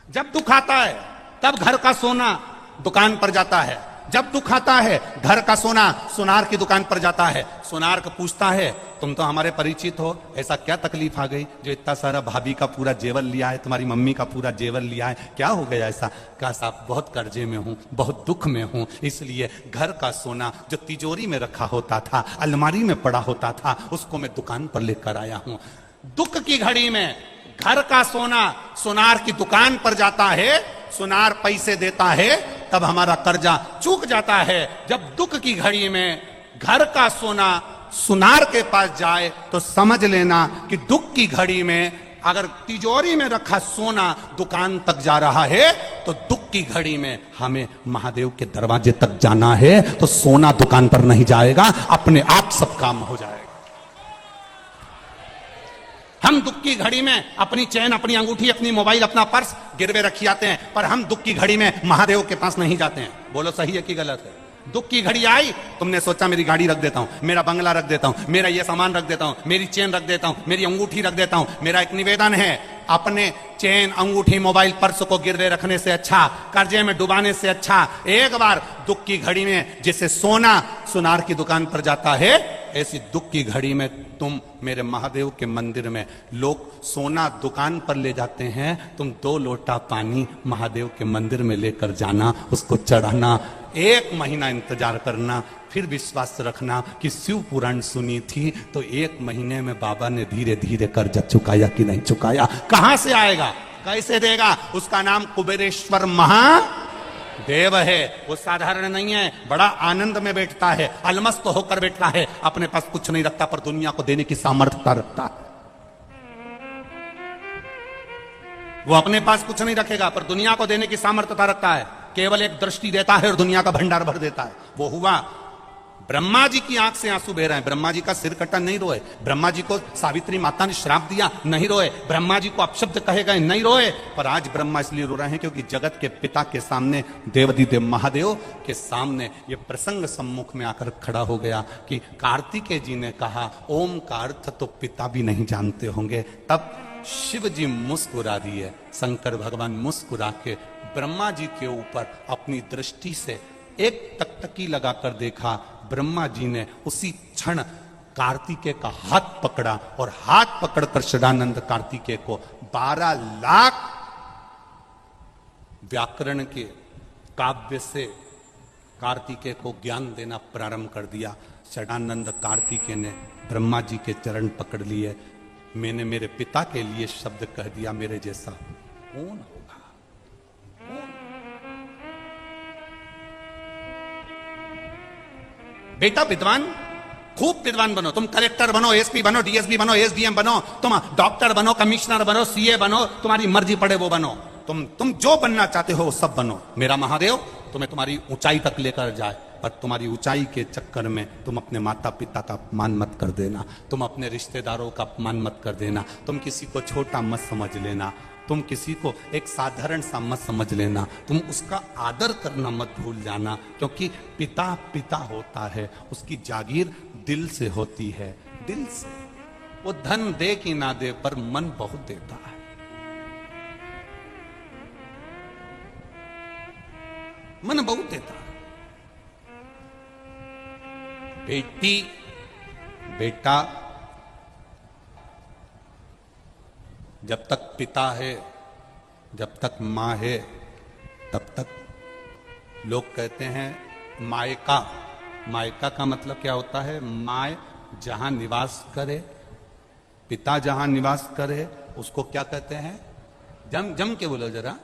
Speaker 1: जब दुख आता है तब घर का सोना दुकान पर जाता है, जब दुख आता है घर का सोना सुनार की दुकान पर जाता है। सुनार को पूछता है तुम तो हमारे परिचित हो, ऐसा क्या तकलीफ आ गई जो इतना सारा भाभी का पूरा जेवर लिया है, तुम्हारी मम्मी का पूरा जेवर लिया है, क्या हो गया ऐसा? कहा साहब बहुत कर्जे में हूं, बहुत दुख में हूं, इसलिए घर का सोना जो तिजोरी में रखा होता था, अलमारी में पड़ा होता था, उसको मैं दुकान पर लेकर आया हूं। दुख की घड़ी में घर का सोना सुनार की दुकान पर जाता है, सुनार पैसे देता है, तब हमारा कर्जा चूक जाता है। जब दुख की घड़ी में घर का सोना सुनार के पास जाए तो समझ लेना कि दुख की घड़ी में अगर तिजोरी में रखा सोना दुकान तक जा रहा है तो दुख की घड़ी में हमें महादेव के दरवाजे तक जाना है, तो सोना दुकान पर नहीं जाएगा, अपने आप सब काम हो जाएगा। हम दुख की घड़ी में अपनी चैन, अपनी अंगूठी, अपनी मोबाइल, अपना पर्स गिरवे रखी आते हैं, पर हम दुख की घड़ी में महादेव के पास नहीं जाते हैं। बोलो सही है कि गलत है? दुख की घड़ी आई, तुमने सोचा मेरी गाड़ी रख देता हूं, मेरा बंगला रख देता हूं, मेरा ये सामान रख देता हूं, मेरी चेन रख देता हूं, मेरी अंगूठी रख देता हूं। मेरा एक निवेदन है, अपने चेन, अंगूठी, मोबाइल, पर्स को गिरवे रखने से अच्छा, कर्जे में डुबाने से अच्छा, एक बार दुख की घड़ी में जैसे सोना सुनार की दुकान पर जाता है, ऐसी दुख की घड़ी में तुम मेरे महादेव के मंदिर में, लोग सोना दुकान पर ले जाते हैं, तुम 2 लोटा पानी महादेव के मंदिर में लेकर जाना, उसको चढ़ाना, 1 महीना इंतजार करना, फिर विश्वास रखना कि शिव पुराण सुनी थी तो 1 महीने में बाबा ने धीरे धीरे कर्जा चुकाया कि नहीं चुकाया। कहां से आएगा, कैसे देगा? उसका नाम कुबेरेश्वर देव है, वो साधारण नहीं है, बड़ा आनंद में बैठता है, अलमस्त होकर बैठता है, अपने पास कुछ नहीं रखता पर दुनिया को देने की सामर्थ्यता रखता है। वो अपने पास कुछ नहीं रखेगा पर दुनिया को देने की सामर्थ्यता रखता है, केवल एक दृष्टि देता है और दुनिया का भंडार भर देता है। वो हुआ ब्रह्मा जी की आंख से आंसू बह रहे हैं, ब्रह्मा जी का सिर कटा नहीं रोए, ब्रह्मा जी को सावित्री माता ने श्राप दिया नहीं रोए, ब्रह्मा जी को अपशब्द कहे गए नहीं रोए, पर आज ब्रह्मा इसलिए रो रहे हैं क्योंकि जगत के पिता के सामने, देवाधिदेव महादेव के सामने ये प्रसंग सम्मुख में आकर खड़ा हो गया कि कार्तिकेय जी ने कहा ओम का अर्थ तो पिता भी नहीं जानते होंगे। तब शिव जी मुस्कुरा दिए, शंकर भगवान मुस्कुरा के ब्रह्मा जी के ऊपर अपनी दृष्टि से एक टकटकी लगाकर देखा। ब्रह्मा जी ने उसी क्षण कार्तिकेय का हाथ पकड़ा और हाथ पकड़कर षडानंद कार्तिकेय को 12 लाख व्याकरण के काव्य से कार्तिकेय को ज्ञान देना प्रारंभ कर दिया। षडानंद कार्तिकेय ने ब्रह्मा जी के चरण पकड़ लिए। मैंने मेरे पिता के लिए शब्द कह दिया, मेरे जैसा कौन होगा? बेटा विद्वान, खूब विद्वान बनो, तुम कलेक्टर बनो, एसपी बनो, डीएसपी बनो, एसडीएम बनो, तुम डॉक्टर बनो, कमिश्नर बनो, सीए बनो, तुम्हारी मर्जी पड़े वो बनो, तुम जो बनना चाहते हो वो सब बनो। मेरा महादेव तुम्हें तुम्हारी ऊंचाई तक लेकर जाए, पर तुम्हारी ऊंचाई के चक्कर में तुम अपने माता पिता का अपमान मत कर देना, तुम अपने रिश्तेदारों का अपमान मत कर देना, तुम किसी को छोटा मत समझ लेना, तुम किसी को एक साधारण सा मत समझ लेना, तुम उसका आदर करना मत भूल जाना, क्योंकि पिता पिता होता है, उसकी जागीर दिल से होती है, दिल से। वो धन दे कि ना दे पर मन बहुत देता है। मन बहुत देता है। बेटी बेटा जब तक पिता है, जब तक मां है, तब तक लोग कहते हैं मायका। मायका का मतलब क्या होता है? माय जहां निवास करे, पिता जहां निवास करे उसको क्या कहते हैं? जम जम के बोलो जरा,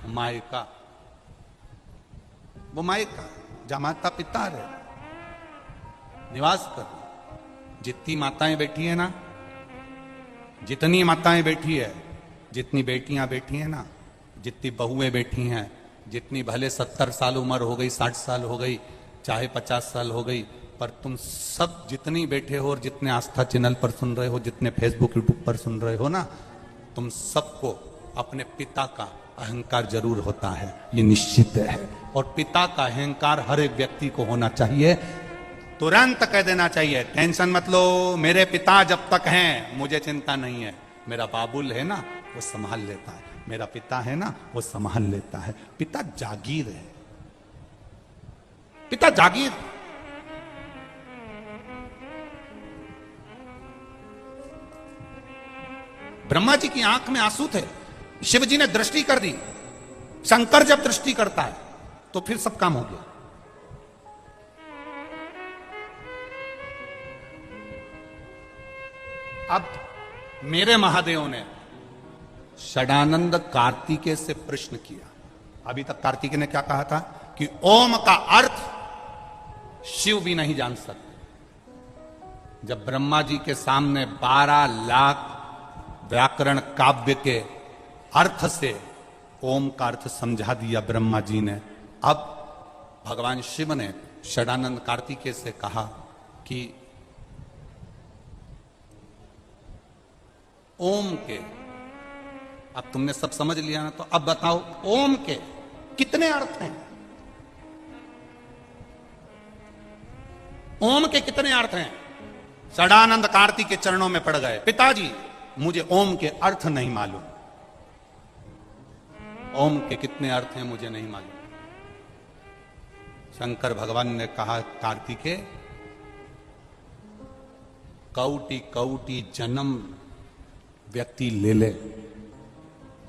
Speaker 1: मायका। वो मायका जहां माता पिता रहे, निवास कर। जितनी माताएं बैठी है ना, जितनी माताएं बैठी है, जितनी बेटियां बैठी हैं ना, जितनी बहुएं बैठी हैं, जितनी भले 70 साल उम्र हो गई, 60 साल हो गई, चाहे 50 साल हो गई, पर तुम सब जितनी बैठे हो और जितने आस्था चैनल पर सुन रहे हो, जितने फेसबुक यूट्यूब पर सुन रहे हो ना, तुम सबको अपने पिता का अहंकार जरूर होता है, ये निश्चित है। और पिता का अहंकार हर एक व्यक्ति को होना चाहिए। तुरंत कह देना चाहिए टेंशन मत लो, मेरे पिता जब तक हैं मुझे चिंता नहीं है। मेरा बाबुल है ना वो संभाल लेता है, मेरा पिता है ना वो संभाल लेता है। पिता जागीर है, पिता जागीर। ब्रह्मा जी की आंख में आंसू थे, शिव जी ने दृष्टि कर दी। शंकर जब दृष्टि करता है तो फिर सब काम हो गया। अब मेरे महादेव ने षडानंद कार्तिकेय से प्रश्न किया। अभी तक कार्तिकेय ने क्या कहा था कि ओम का अर्थ शिव भी नहीं जान सकते। जब ब्रह्मा जी के सामने 12 लाख व्याकरण काव्य के अर्थ से ओम का अर्थ समझा दिया ब्रह्मा जी ने, अब भगवान शिव ने षडानंद कार्तिकेय से कहा कि ओम के, अब तुमने सब समझ लिया ना, तो अब बताओ ओम के कितने अर्थ हैं? ओम के कितने अर्थ हैं? षडानंद कार्तिक के चरणों में पड़ गए, पिताजी मुझे ओम के अर्थ नहीं मालूम। ओम के कितने अर्थ हैं मुझे नहीं मालूम। शंकर भगवान ने कहा कार्तिकेय, कौटि कौटि जन्म व्यक्ति ले ले,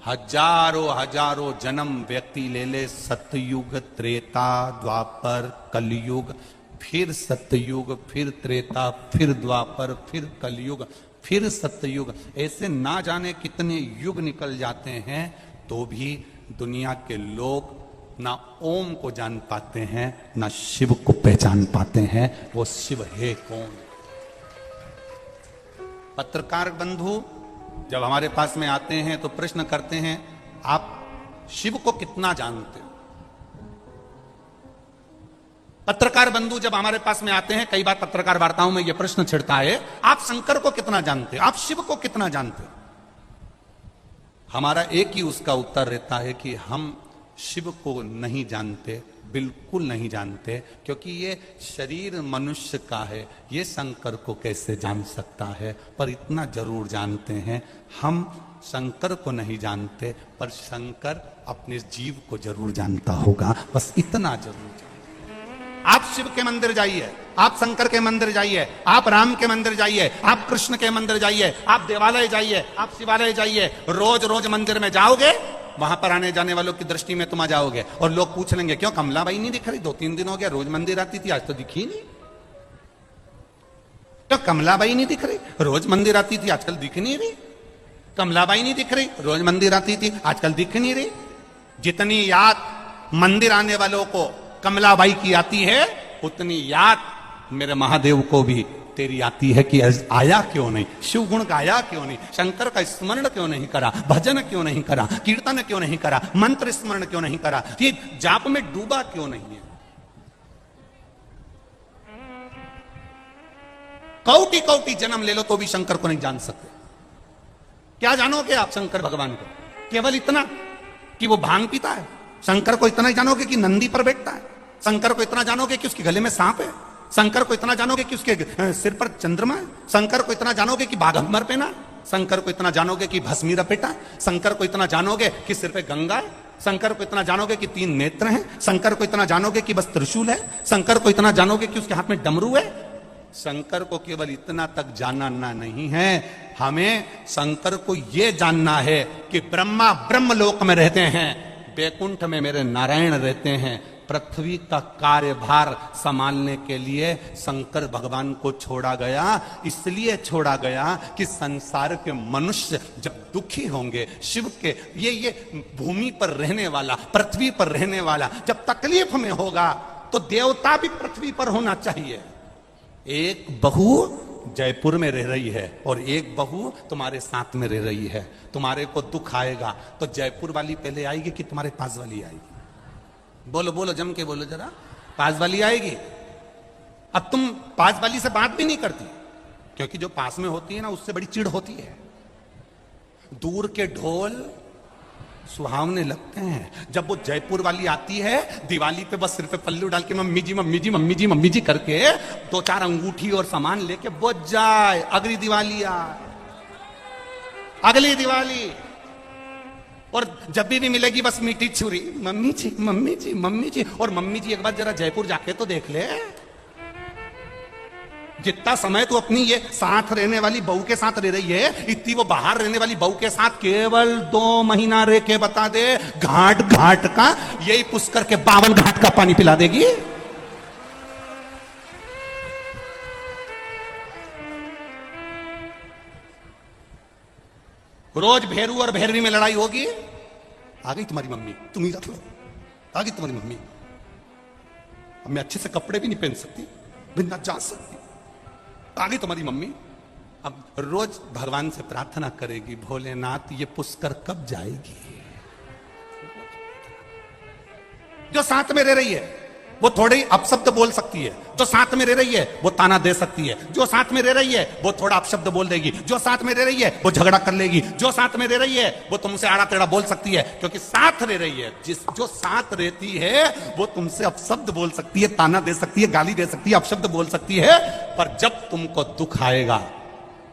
Speaker 1: हजारों हजारों जन्म व्यक्ति ले ले, सतयुग, त्रेता, द्वापर, कलयुग, फिर सतयुग, फिर त्रेता, फिर द्वापर, फिर कलयुग, फिर सतयुग, ऐसे ना जाने कितने युग निकल जाते हैं, तो भी दुनिया के लोग ना ओम को जान पाते हैं, ना शिव को पहचान पाते हैं। वो शिव है कौन? पत्रकार बंधु जब हमारे पास में आते हैं तो प्रश्न करते हैं, आप शिव को कितना जानते हो? पत्रकार बंधु जब हमारे पास में आते हैं, कई बार पत्रकार वार्ताओं में यह प्रश्न छिड़ता है, आप शंकर को कितना जानते हो, आप शिव को कितना जानते हो? हमारा एक ही उसका उत्तर रहता है कि हम शिव को नहीं जानते, बिल्कुल नहीं जानते, क्योंकि ये शरीर मनुष्य का है, ये शंकर को कैसे जान सकता है? पर इतना जरूर जानते हैं, हम शंकर को नहीं जानते, पर शंकर अपने जीव को जरूर जानता होगा। बस इतना जरूर जानते। आप शिव के मंदिर जाइए, आप शंकर के मंदिर जाइए, आप राम के मंदिर जाइए, आप कृष्ण के मंदिर जाइए, आप देवालय जाइए, आप शिवालय जाइए, रोज रोज मंदिर में जाओगे, वहां पर आने जाने वालों की दृष्टि में तुम आ जाओगे और लोग पूछ लेंगे, क्यों कमलाबाई नहीं दिख रही? 2-3 दिन हो गया, रोज मंदिर आती थी, आज तो दिखी नहीं। क्यों कमलाबाई नहीं दिख रही? रोज मंदिर आती थी, आजकल दिख नहीं रही। कमलाबाई नहीं दिख रही, रोज मंदिर आती थी, आजकल दिख नहीं रही। जितनी याद मंदिर आने वालों को कमलाबाई की आती है, उतनी याद मेरे महादेव को भी तेरी आती है कि आया क्यों नहीं, शिव गुण गाया क्यों नहीं, शंकर का स्मरण क्यों नहीं करा, भजन क्यों नहीं करा, कीर्तन क्यों नहीं करा, मंत्र स्मरण क्यों नहीं करा, ये जाप में डूबा क्यों नहीं है? कौटी कौटी जन्म ले लो तो भी शंकर को नहीं जान सकते। क्या जानोगे आप शंकर भगवान को? केवल इतना कि वो भांग पीता है। शंकर को इतना ही जानोगे कि नंदी पर बैठता है। शंकर को इतना जानोगे कि उसके गले में सांप है। शंकर को इतना जानोगे कि उसके सिर पर चंद्रमा है। शंकर को इतना जानोगे कि बाघंबर पहना है। शंकर को इतना जानोगे कि भस्मी लपेटा है। शंकर को इतना जानोगे कि सिर पे गंगा है। शंकर को इतना जानोगे कि 3 नेत्र हैं। शंकर को इतना जानोगे कि बस त्रिशूल है। शंकर को इतना जानोगे कि उसके हाथ में डमरू है। शंकर को केवल इतना तक जानना नहीं है, हमें शंकर को यह जानना है कि ब्रह्मा ब्रह्मलोक में रहते हैं, बैकुंठ में मेरे नारायण रहते हैं। पृथ्वी का कार्यभार संभालने के लिए शंकर भगवान को छोड़ा गया। इसलिए छोड़ा गया कि संसार के मनुष्य जब दुखी होंगे, शिव के ये भूमि पर रहने वाला, पृथ्वी पर रहने वाला जब तकलीफ में होगा, तो देवता भी पृथ्वी पर होना चाहिए। एक बहू जयपुर में रह रही है और एक बहू तुम्हारे साथ में रह रही है। तुम्हारे को दुख आएगा तो जयपुर वाली पहले आएगी कि तुम्हारे पास वाली आएगी? बोलो बोलो, जम के बोलो जरा। पास वाली आएगी। अब तुम पास वाली से बात भी नहीं करती, क्योंकि जो पास में होती है ना, उससे बड़ी चिढ़ होती है। दूर के ढोल सुहावने लगते हैं। जब वो जयपुर वाली आती है, दिवाली पे बस सिर पे पल्लू डाल के मम्मी जी मम्मी जी मम्मी जी मम्मी जी करके 2-4 अंगूठी और सामान लेके बुझ जाए, अगली दिवाली आए, अगली दिवाली। और जब भी मिलेगी बस मीठी छुरी, मम्मी जी मम्मी जी मम्मी जी। और मम्मी जी एक बार जरा जयपुर जाके तो देख ले, जितना समय तू अपनी ये साथ रहने वाली बहू के साथ रह रही है, इतनी वो बाहर रहने वाली बहू के साथ केवल 2 महीना रह के बता दे, घाट घाट का यही पुष्कर के 52 घाट का पानी पिला देगी। रोज भेरू और भैरवी में लड़ाई होगी। आ गई तुम्हारी मम्मी, तुम ही रख लो। आ गई तुम्हारी मम्मी, अब मैं अच्छे से कपड़े भी नहीं पहन सकती, बिना जा सकती। आ गई तुम्हारी मम्मी। अब रोज भगवान से प्रार्थना करेगी, भोलेनाथ ये पुष्कर कब जाएगी? जो साथ में रह रही है वो थोड़ी अपशब्द बोल सकती है, जो साथ में रह रही है वो ताना दे सकती है, जो साथ में रह रही है वो थोड़ा अपशब्द बोल देगी, जो साथ में रह रही है वो झगड़ा कर लेगी, जो साथ में रह रही है वो तुमसे आड़ा टेढ़ा बोल सकती है, क्योंकि साथ रह रही है। जो साथ रहती है वो तुमसे अपशब्द बोल सकती है, ताना दे सकती है, गाली दे सकती है, अपशब्द बोल सकती है। पर जब तुमको दुख आएगा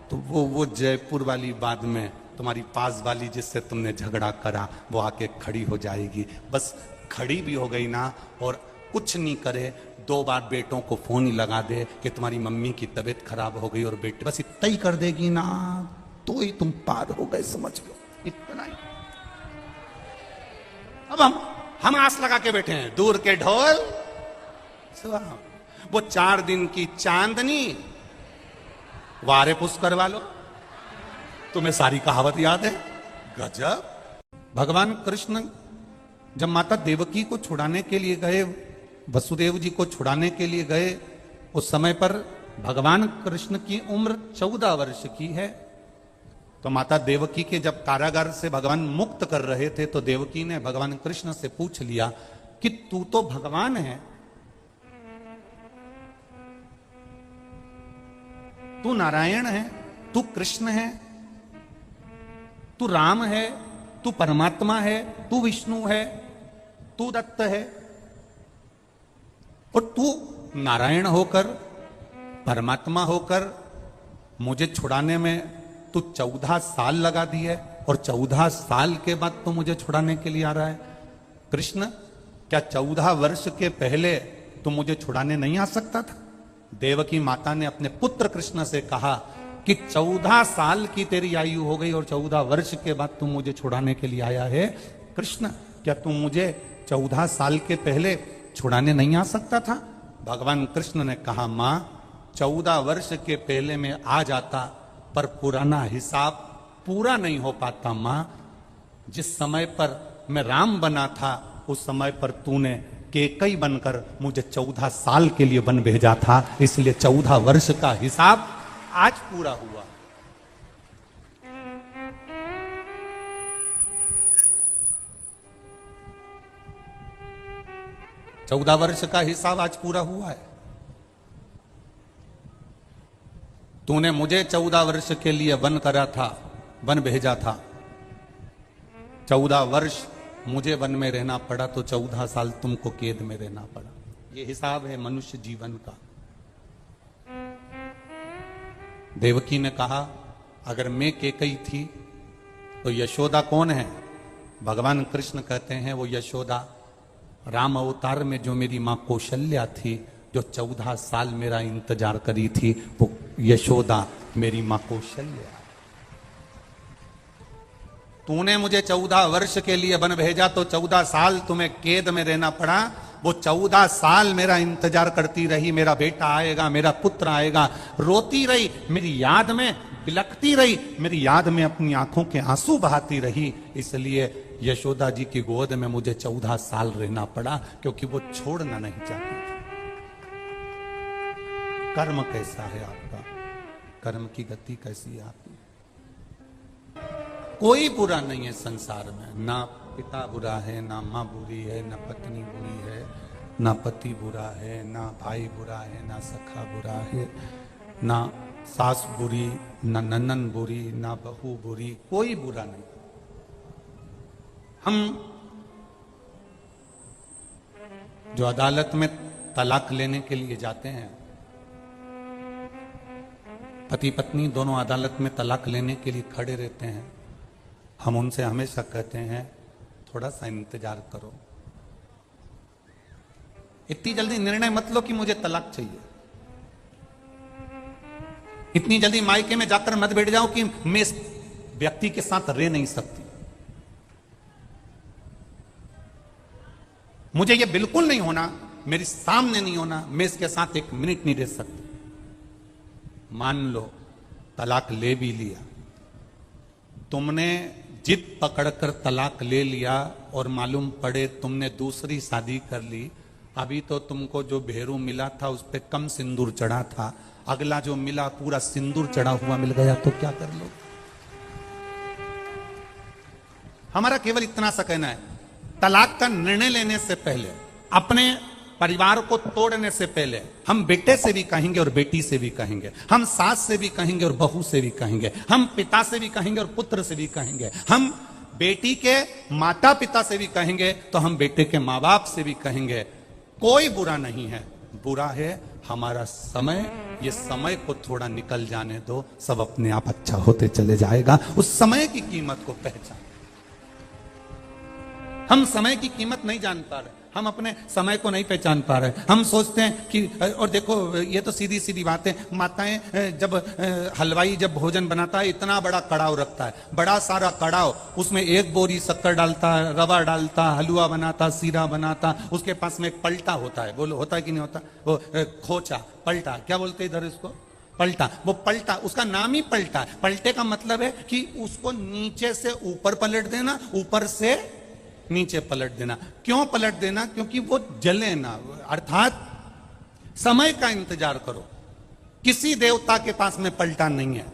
Speaker 1: तो वो जयपुर वाली बाद में तुम्हारी पास वाली जिससे तुमने झगड़ा करा वो आके खड़ी हो जाएगी। बस खड़ी भी हो गई ना, और कुछ नहीं करे, 2 बार बेटों को फोन ही लगा दे कि तुम्हारी मम्मी की तबीयत खराब हो गई, और बेटे बस इतना ही कर देगी ना, तो ही तुम पार हो गए, समझ लो, इतना ही। अब हम आस लगा के बैठे हैं, दूर के ढोल वो 4 दिन की चांदनी वारे पुष्कर वालो। तुम्हें सारी कहावत याद है? गजब। भगवान कृष्ण जब माता देवकी को छुड़ाने के लिए गए, वसुदेव जी को छुड़ाने के लिए गए, उस समय पर भगवान कृष्ण की उम्र 14 वर्ष की है। तो माता देवकी के जब कारागार से भगवान मुक्त कर रहे थे तो देवकी ने भगवान कृष्ण से पूछ लिया कि तू तो भगवान है, तू नारायण है, तू कृष्ण है, तू राम है, तू परमात्मा है, तू विष्णु है, तू दत्त है, और तू नारायण होकर, परमात्मा होकर मुझे छुड़ाने में तू 14 साल लगा दिए, और 14 साल के बाद तू मुझे छुड़ाने के लिए आ रहा है। कृष्ण, क्या 14 वर्ष के पहले तू मुझे छुड़ाने नहीं आ सकता था? देवकी माता ने अपने पुत्र कृष्ण से कहा कि 14 साल की तेरी आयु हो गई और 14 वर्ष के बाद तू मुझे छुड़ाने के लिए आया है। कृष्ण, क्या तू मुझे 14 साल के पहले छुड़ाने नहीं आ सकता था? भगवान कृष्ण ने कहा, मां, 14 वर्ष के पहले मैं आ जाता, पर पुराना हिसाब पूरा नहीं हो पाता। मां, जिस समय पर मैं राम बना था उस समय पर तूने केकई बनकर मुझे 14 साल के लिए बन भेजा था, इसलिए 14 वर्ष का हिसाब आज पूरा हुआ। चौदह वर्ष का हिसाब आज पूरा हुआ है। तूने मुझे 14 वर्ष के लिए वन करा था, वन भेजा था। 14 वर्ष मुझे वन में रहना पड़ा तो 14 साल तुमको कैद में रहना पड़ा। ये हिसाब है मनुष्य जीवन का। देवकी ने कहा, अगर मैं केकई थी तो यशोदा कौन है? भगवान कृष्ण कहते हैं वो यशोदा राम अवतार में जो मेरी मां कौशल्या थी, जो 14 साल मेरा इंतजार करी थी, वो यशोदा मेरी मां कौशल्या। तूने मुझे 14 वर्ष के लिए वन भेजा तो 14 साल तुम्हें कैद में रहना पड़ा। वो 14 साल मेरा इंतजार करती रही, मेरा बेटा आएगा, मेरा पुत्र आएगा। रोती रही, मेरी याद में बिलखती रही, मेरी याद में अपनी आंखों के आंसू बहाती रही। इसलिए यशोदा जी की गोद में मुझे 14 साल रहना पड़ा, क्योंकि वो छोड़ना नहीं चाहती थी। कर्म कैसा है आपका? कर्म की गति कैसी है आपकी? कोई बुरा नहीं है संसार में, ना पिता बुरा है, ना माँ बुरी है, ना पत्नी बुरी है, ना पति बुरा है, ना भाई बुरा है, ना सखा बुरा है, ना सास बुरी, ना ननन बुरी, ना बहू बुरी, कोई बुरा नहीं। हम जो अदालत में तलाक लेने के लिए जाते हैं, पति पत्नी दोनों अदालत में तलाक लेने के लिए खड़े रहते हैं, हम उनसे हमेशा कहते हैं थोड़ा सा इंतजार करो, इतनी जल्दी निर्णय मत लो कि मुझे तलाक चाहिए। इतनी जल्दी मायके में जाकर मत बैठ जाओ कि मैं इस व्यक्ति के साथ रह नहीं सकती। मुझे ये बिल्कुल नहीं होना, मेरे सामने नहीं होना, मैं इसके साथ एक मिनट नहीं रह सकती। मान लो तलाक ले भी लिया, तुमने जिद पकड़कर तलाक ले लिया और मालूम पड़े तुमने दूसरी शादी कर ली, अभी तो तुमको जो भेरू मिला था उस पर कम सिंदूर चढ़ा था, अगला जो मिला पूरा सिंदूर चढ़ा हुआ मिल गया, तो क्या कर लो? हमारा केवल इतना सा कहना है, तलाक का निर्णय लेने से पहले, अपने परिवार को तोड़ने से पहले, हम बेटे से भी कहेंगे और बेटी से भी कहेंगे, हम सास से भी कहेंगे और बहू से भी कहेंगे, हम पिता से भी कहेंगे और पुत्र से भी कहेंगे, हम बेटी के माता पिता से भी कहेंगे तो हम बेटे के माँ बाप से भी कहेंगे। कोई बुरा नहीं है, बुरा है हमारा समय। ये समय को थोड़ा निकल जाने दो, सब अपने आप अच्छा होते चले जाएगा। उस समय की कीमत को पहचान। हम समय की कीमत नहीं जान पा रहे, हम अपने समय को नहीं पहचान पा रहे। हम सोचते हैं कि, और देखो ये तो सीधी सीधी बात है, माताएं जब हलवाई जब भोजन बनाता है इतना बड़ा कड़ाव रखता है, बड़ा सारा कड़ाव, उसमें एक बोरी शक्कर डालता, रवा डालता, हलवा बनाता, सीरा बनाता, उसके पास में एक पलटा होता है, बोलो होता है कि नहीं होता? वो खोचा, पलटा, क्या बोलते इधर इसको? पलटा। वो पलटा, उसका नाम ही पलटा है। पलटे का मतलब है कि उसको नीचे से ऊपर पलट देना, ऊपर से नीचे पलट देना। क्यों पलट देना? क्योंकि वो जले ना, अर्थात समय का इंतजार करो। किसी देवता के पास में पलटा नहीं है,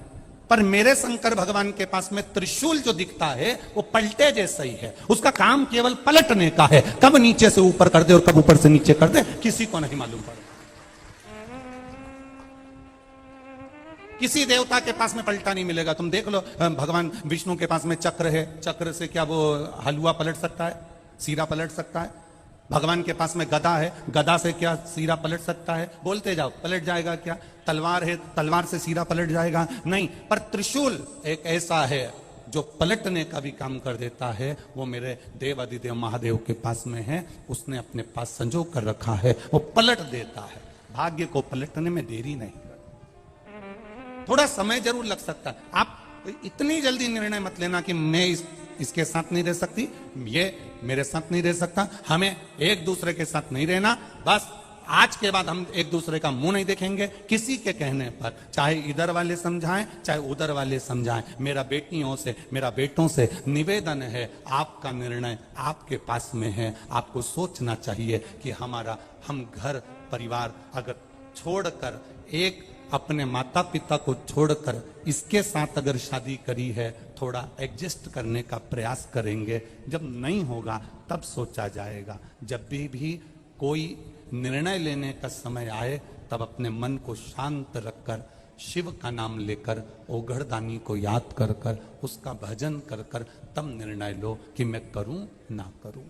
Speaker 1: पर मेरे शंकर भगवान के पास में त्रिशूल जो दिखता है वो पलटे जैसा ही है। उसका काम केवल पलटने का है। कब नीचे से ऊपर कर दे और कब ऊपर से नीचे कर दे किसी को नहीं मालूम पड़ता। किसी देवता के पास में पलटा नहीं मिलेगा। तुम देख लो, भगवान विष्णु के पास में चक्र है, चक्र से क्या वो हलवा पलट सकता है? सीरा पलट सकता है। भगवान के पास में गदा है, गदा से क्या सीरा पलट सकता है? बोलते जाओ, पलट जाएगा क्या? तलवार है, तलवार से सीरा पलट जाएगा? नहीं। पर त्रिशूल एक ऐसा है जो पलटने का भी काम कर देता है। वो मेरे देव अधिदेव महादेव के पास में है, उसने अपने पास संजो कर रखा है, वो पलट देता है। भाग्य को पलटने में देरी नहीं, थोड़ा समय जरूर लग सकता है। आप इतनी जल्दी निर्णय मत लेना कि मैं इसके साथ नहीं रह सकती, ये मेरे साथ नहीं रह सकता, हमें एक दूसरे के साथ नहीं रहना। बस आज के बाद हम एक दूसरे का मुंह नहीं देखेंगे किसी के कहने पर, चाहे इधर वाले समझाएं चाहे उधर वाले समझाएं। मेरा बेटियों से, मेरा बेटों से निवेदन है, आपका निर्णय आपके पास में है। आपको सोचना चाहिए कि हम घर परिवार अगर छोड़कर, एक अपने माता पिता को छोड़कर इसके साथ अगर शादी करी है, थोड़ा एडजस्ट करने का प्रयास करेंगे। जब नहीं होगा तब सोचा जाएगा। जब भी कोई निर्णय लेने का समय आए, तब अपने मन को शांत रखकर, शिव का नाम लेकर, ओघड़दानी को याद कर कर, उसका भजन कर कर, तब निर्णय लो कि मैं करूं ना करूं।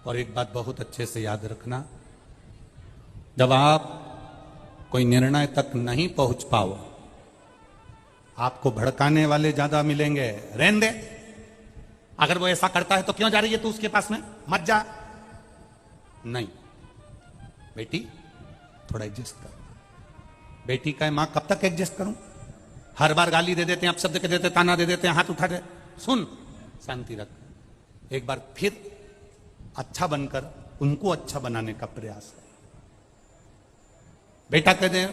Speaker 1: और एक बात बहुत अच्छे से याद रखना, जब आप कोई निर्णय तक नहीं पहुंच पाओ, आपको भड़काने वाले ज्यादा मिलेंगे। रहने दे, अगर वो ऐसा करता है तो क्यों जा रही है तू उसके पास में, मत जा। नहीं बेटी, थोड़ा एडजस्ट कर। बेटी का मां कब तक एडजस्ट करूं? हर बार गाली दे देते हैं, अपशब्द के देते, ताना दे देते हैं, हाथ उठा दे। सुन, शांति रख। एक बार फिर अच्छा बनकर उनको अच्छा बनाने का प्रयास कर। बेटा कह दे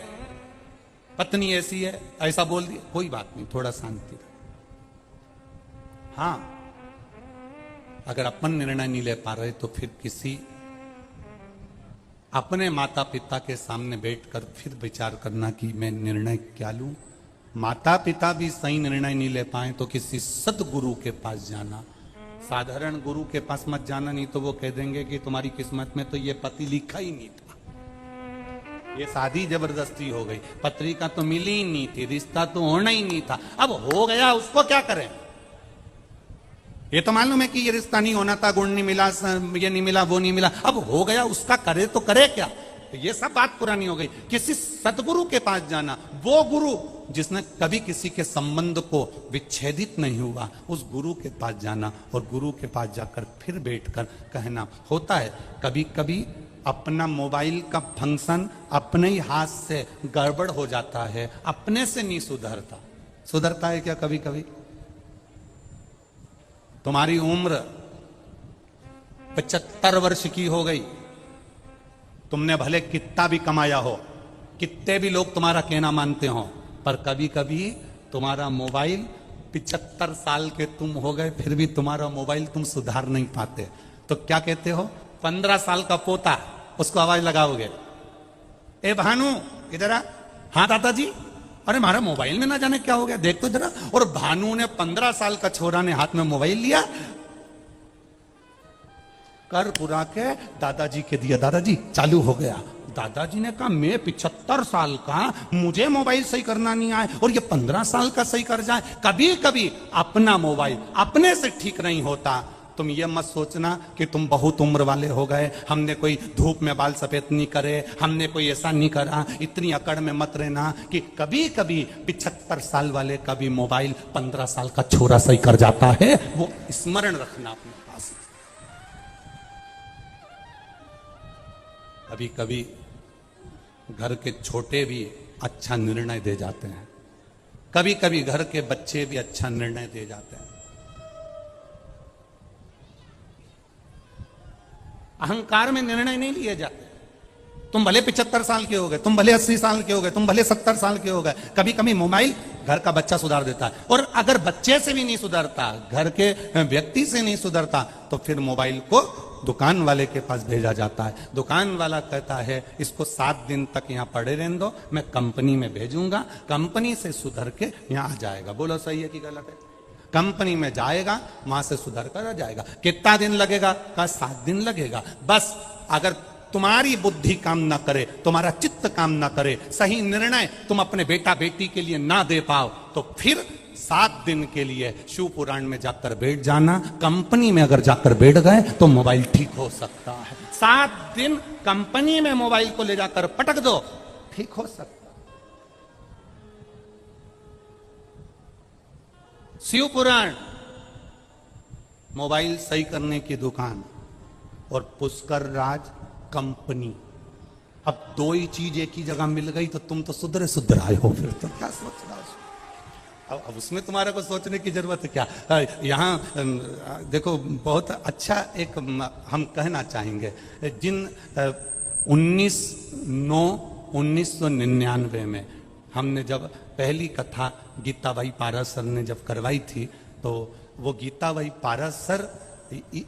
Speaker 1: पत्नी ऐसी है, ऐसा बोल दिया, कोई बात नहीं, थोड़ा शांति रख। हाँ, अगर अपन निर्णय नहीं ले पा रहे तो फिर किसी अपने माता पिता के सामने बैठकर फिर विचार करना कि मैं निर्णय क्या लूं। माता पिता भी सही निर्णय नहीं ले पाए तो किसी सदगुरु के पास जाना। साधारण गुरु के पास मत जाना, नहीं तो वो कह देंगे कि तुम्हारी किस्मत में तो ये पति लिखा ही नहीं था, ये शादी जबरदस्ती हो गई, पत्रिका तो मिली ही नहीं थी, रिश्ता तो होना ही नहीं था। अब हो गया, उसको क्या करें? ये तो मालूम है कि ये रिश्ता नहीं होना था, गुण नहीं मिला, ये नहीं मिला, वो नहीं मिला, अब हो गया, उसका करे तो करे क्या? ये सब बात पुरानी हो गई। किसी सदगुरु के पास जाना, वो गुरु जिसने कभी किसी के संबंध को विच्छेदित नहीं हुआ, उस गुरु के पास जाना और गुरु के पास जाकर फिर बैठकर कहना। होता है कभी कभी अपना मोबाइल का फंक्शन अपने ही हाथ से गड़बड़ हो जाता है, अपने से नहीं सुधरता। सुधरता है क्या कभी कभी? तुम्हारी उम्र 75 वर्ष की हो गई, तुमने भले कितना भी कमाया हो, कितने भी लोग तुम्हारा कहना मानते हो, पर कभी कभी तुम्हारा मोबाइल 75 साल के तुम हो गए, फिर भी तुम्हारा मोबाइल तुम सुधार नहीं पाते। तो क्या कहते हो? 15 साल का पोता, उसको आवाज लगाओगे, ए भानु इधर आ। हाँ दादाजी। अरे हमारा मोबाइल में ना जाने क्या हो गया, देख तो जरा। और भानु ने 15 साल का छोरा ने हाथ में मोबाइल लिया, कर पुरा के दादाजी के दिया, दादाजी चालू हो गया। दादाजी ने कहा मैं 75 साल का, मुझे मोबाइल सही करना नहीं आए और ये 15 साल का सही कर जाए। कभी कभी अपना मोबाइल अपने से ठीक नहीं होता। तुम ये मत सोचना कि तुम बहुत उम्र वाले हो गए, हमने कोई धूप में बाल सफेद नहीं करे, हमने कोई ऐसा नहीं करा। इतनी अकड़ में मत रहना कि कभी कभी 75 साल वाले का भी मोबाइल 15 साल का छोरा सही कर जाता है। वो स्मरण रखना अपने पास। कभी कभी घर के छोटे भी अच्छा निर्णय दे जाते हैं, कभी कभी घर के बच्चे भी अच्छा निर्णय दे जाते हैं। अहंकार में निर्णय नहीं लिए जाते। तुम भले 75 साल के हो गए, तुम भले 80 साल के हो गए, तुम भले 70 साल के हो गए, कभी कभी मोबाइल घर का बच्चा सुधार देता है। और अगर बच्चे से भी नहीं सुधरता, घर के व्यक्ति से नहीं सुधरता, तो फिर मोबाइल को दुकान वाले के पास भेजा जाता है। दुकान वाला कहता है इसको 7 दिन तक यहाँ पड़े रहने दो, मैं कंपनी में भेजूंगा, कंपनी से सुधर के यहाँ आ जाएगा। बोलो सही है कि गलत है? कंपनी में जाएगा, वहां से सुधर कर आ जाएगा। कितना दिन लगेगा? का 7 दिन लगेगा। बस अगर तुम्हारी बुद्धि काम ना करे, तुम्हारा चित्त काम ना करे, सही निर्णय तुम अपने बेटा बेटी के लिए ना दे पाओ, तो फिर 7 दिन के लिए शिव पुराण में जाकर बैठ जाना। कंपनी में अगर जाकर बैठ गए तो मोबाइल ठीक हो सकता है। 7 दिन कंपनी में मोबाइल को ले जाकर पटक दो, ठीक हो सकता है। शिव पुराण, मोबाइल सही करने की दुकान, और पुष्कर राज कंपनी। अब 2 ही चीज एक ही जगह मिल गई तो तुम तो सुधरे सुधराए हो, फिर तो क्या सोच रहा हो? अब उसमें तुम्हारा को सोचने की जरूरत है क्या? यहाँ देखो, बहुत अच्छा एक हम कहना चाहेंगे, जिन 1999 में हमने जब पहली कथा गीताबाई पारस सर ने जब करवाई थी, तो वो गीताबाई पारस सर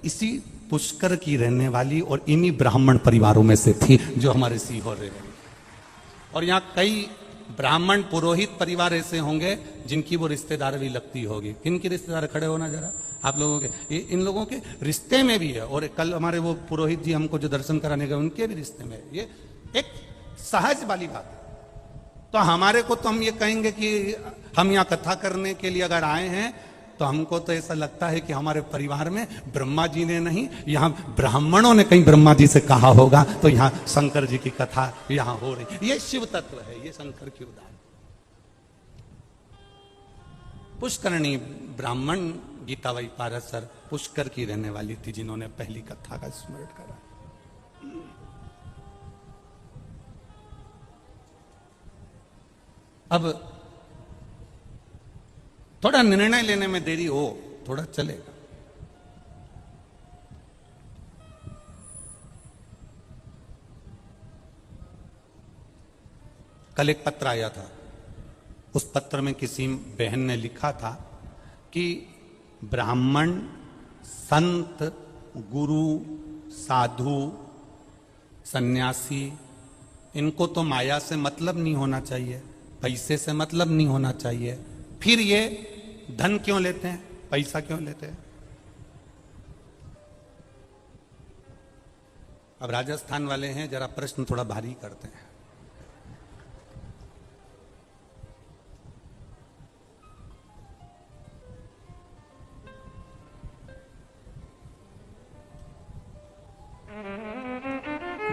Speaker 1: इसी पुष्कर की रहने वाली और इन्हीं ब्राह्मण परिवारों में से थी जो हमारे सीहोर रहे। और यहाँ कई ब्राह्मण पुरोहित परिवार ऐसे होंगे जिनकी वो रिश्तेदार भी लगती होगी। किन की रिश्तेदार? खड़े होना जरा आप लोगों के। इन लोगों के रिश्ते में भी है। और कल हमारे वो पुरोहित जी हमको जो दर्शन कराने गए, उनके भी रिश्ते में। ये एक सहज वाली बात है। तो हमारे को तो हम ये कहेंगे कि हम यहाँ कथा करने के लिए अगर आए हैं, तो हमको तो ऐसा लगता है कि हमारे परिवार में ब्रह्मा जी ने नहीं, यहाँ ब्राह्मणों ने कहीं ब्रह्मा जी से कहा होगा, तो यहाँ शंकर जी की कथा यहाँ हो रही। ये शिव तत्व है, ये शंकर की उदाहरण। पुष्करणी ब्राह्मण गीताबाई पारस सर पुष्कर की रहने वाली थी, जिन्होंने पहली कथा का स्मरण करा। अब थोड़ा निर्णय लेने में देरी हो, थोड़ा चलेगा। कल एक पत्र आया था, उस पत्र में किसी बहन ने लिखा था कि ब्राह्मण, संत, गुरु, साधु, सन्यासी, इनको तो माया से मतलब नहीं होना चाहिए, पैसे से मतलब नहीं होना चाहिए, फिर ये धन क्यों लेते हैं, पैसा क्यों लेते हैं? अब राजस्थान वाले हैं, जरा प्रश्न थोड़ा भारी करते हैं।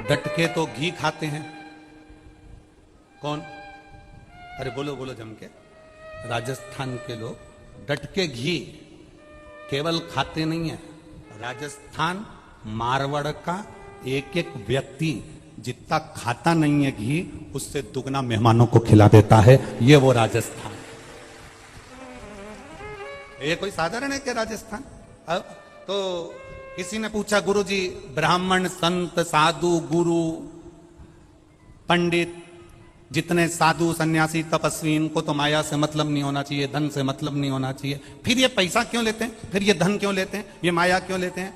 Speaker 1: डटके तो घी खाते हैं। कौन? अरे बोलो बोलो जम के। राजस्थान के लोग डटके घी केवल खाते नहीं है। राजस्थान, मारवाड़ का एक एक व्यक्ति जितना खाता नहीं है घी, उससे दुगना मेहमानों को खिला देता है। ये वो राजस्थान। ये कोई साधारण है क्या राजस्थान? अब तो किसी ने पूछा, गुरुजी ब्राह्मण, संत, साधु, गुरु, पंडित, जितने साधु, सन्यासी, तपस्वी, इनको तो माया से मतलब नहीं होना चाहिए, धन से मतलब नहीं होना चाहिए, फिर ये पैसा क्यों लेते हैं, फिर ये धन क्यों लेते हैं, ये माया क्यों लेते हैं?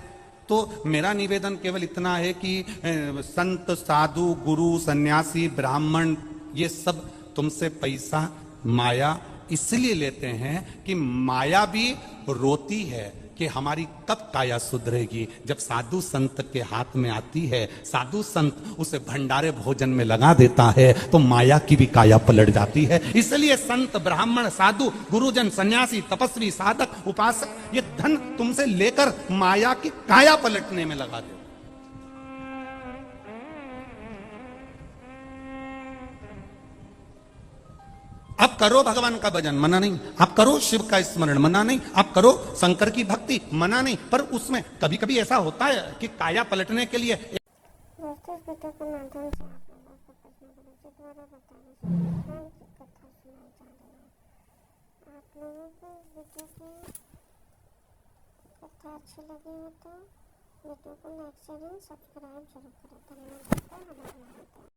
Speaker 1: तो मेरा निवेदन केवल इतना है कि संत, साधु, गुरु, सन्यासी, ब्राह्मण, ये सब तुमसे पैसा, माया इसलिए लेते हैं कि माया भी रोती है कि हमारी कब काया सुधरेगी। जब साधु संत के हाथ में आती है, साधु संत उसे भंडारे भोजन में लगा देता है, तो माया की भी काया पलट जाती है। इसलिए संत, ब्राह्मण, साधु, गुरुजन, सन्यासी, तपस्वी, साधक, उपासक, ये धन तुमसे लेकर माया की काया पलटने में लगा दे। आप करो भगवान का भजन, मना नहीं। आप करो शिव का स्मरण, मना नहीं। आप करो शंकर की भक्ति, मना नहीं। पर उसमें कभी कभी ऐसा होता है कि काया पलटने के लिए
Speaker 3: दोस्तों, इस वीडियो के माध्यम से आप लोगों को कृष्ण गुरु जी द्वारा बताई गई की कथा सुनाई जा रही है। आप लोगों को इस वीडियो की कथा अच्छी लगी हो तो वीडियो को लाइक शेयर एंड सब्सक्राइब जरूर करें। धन्यवाद।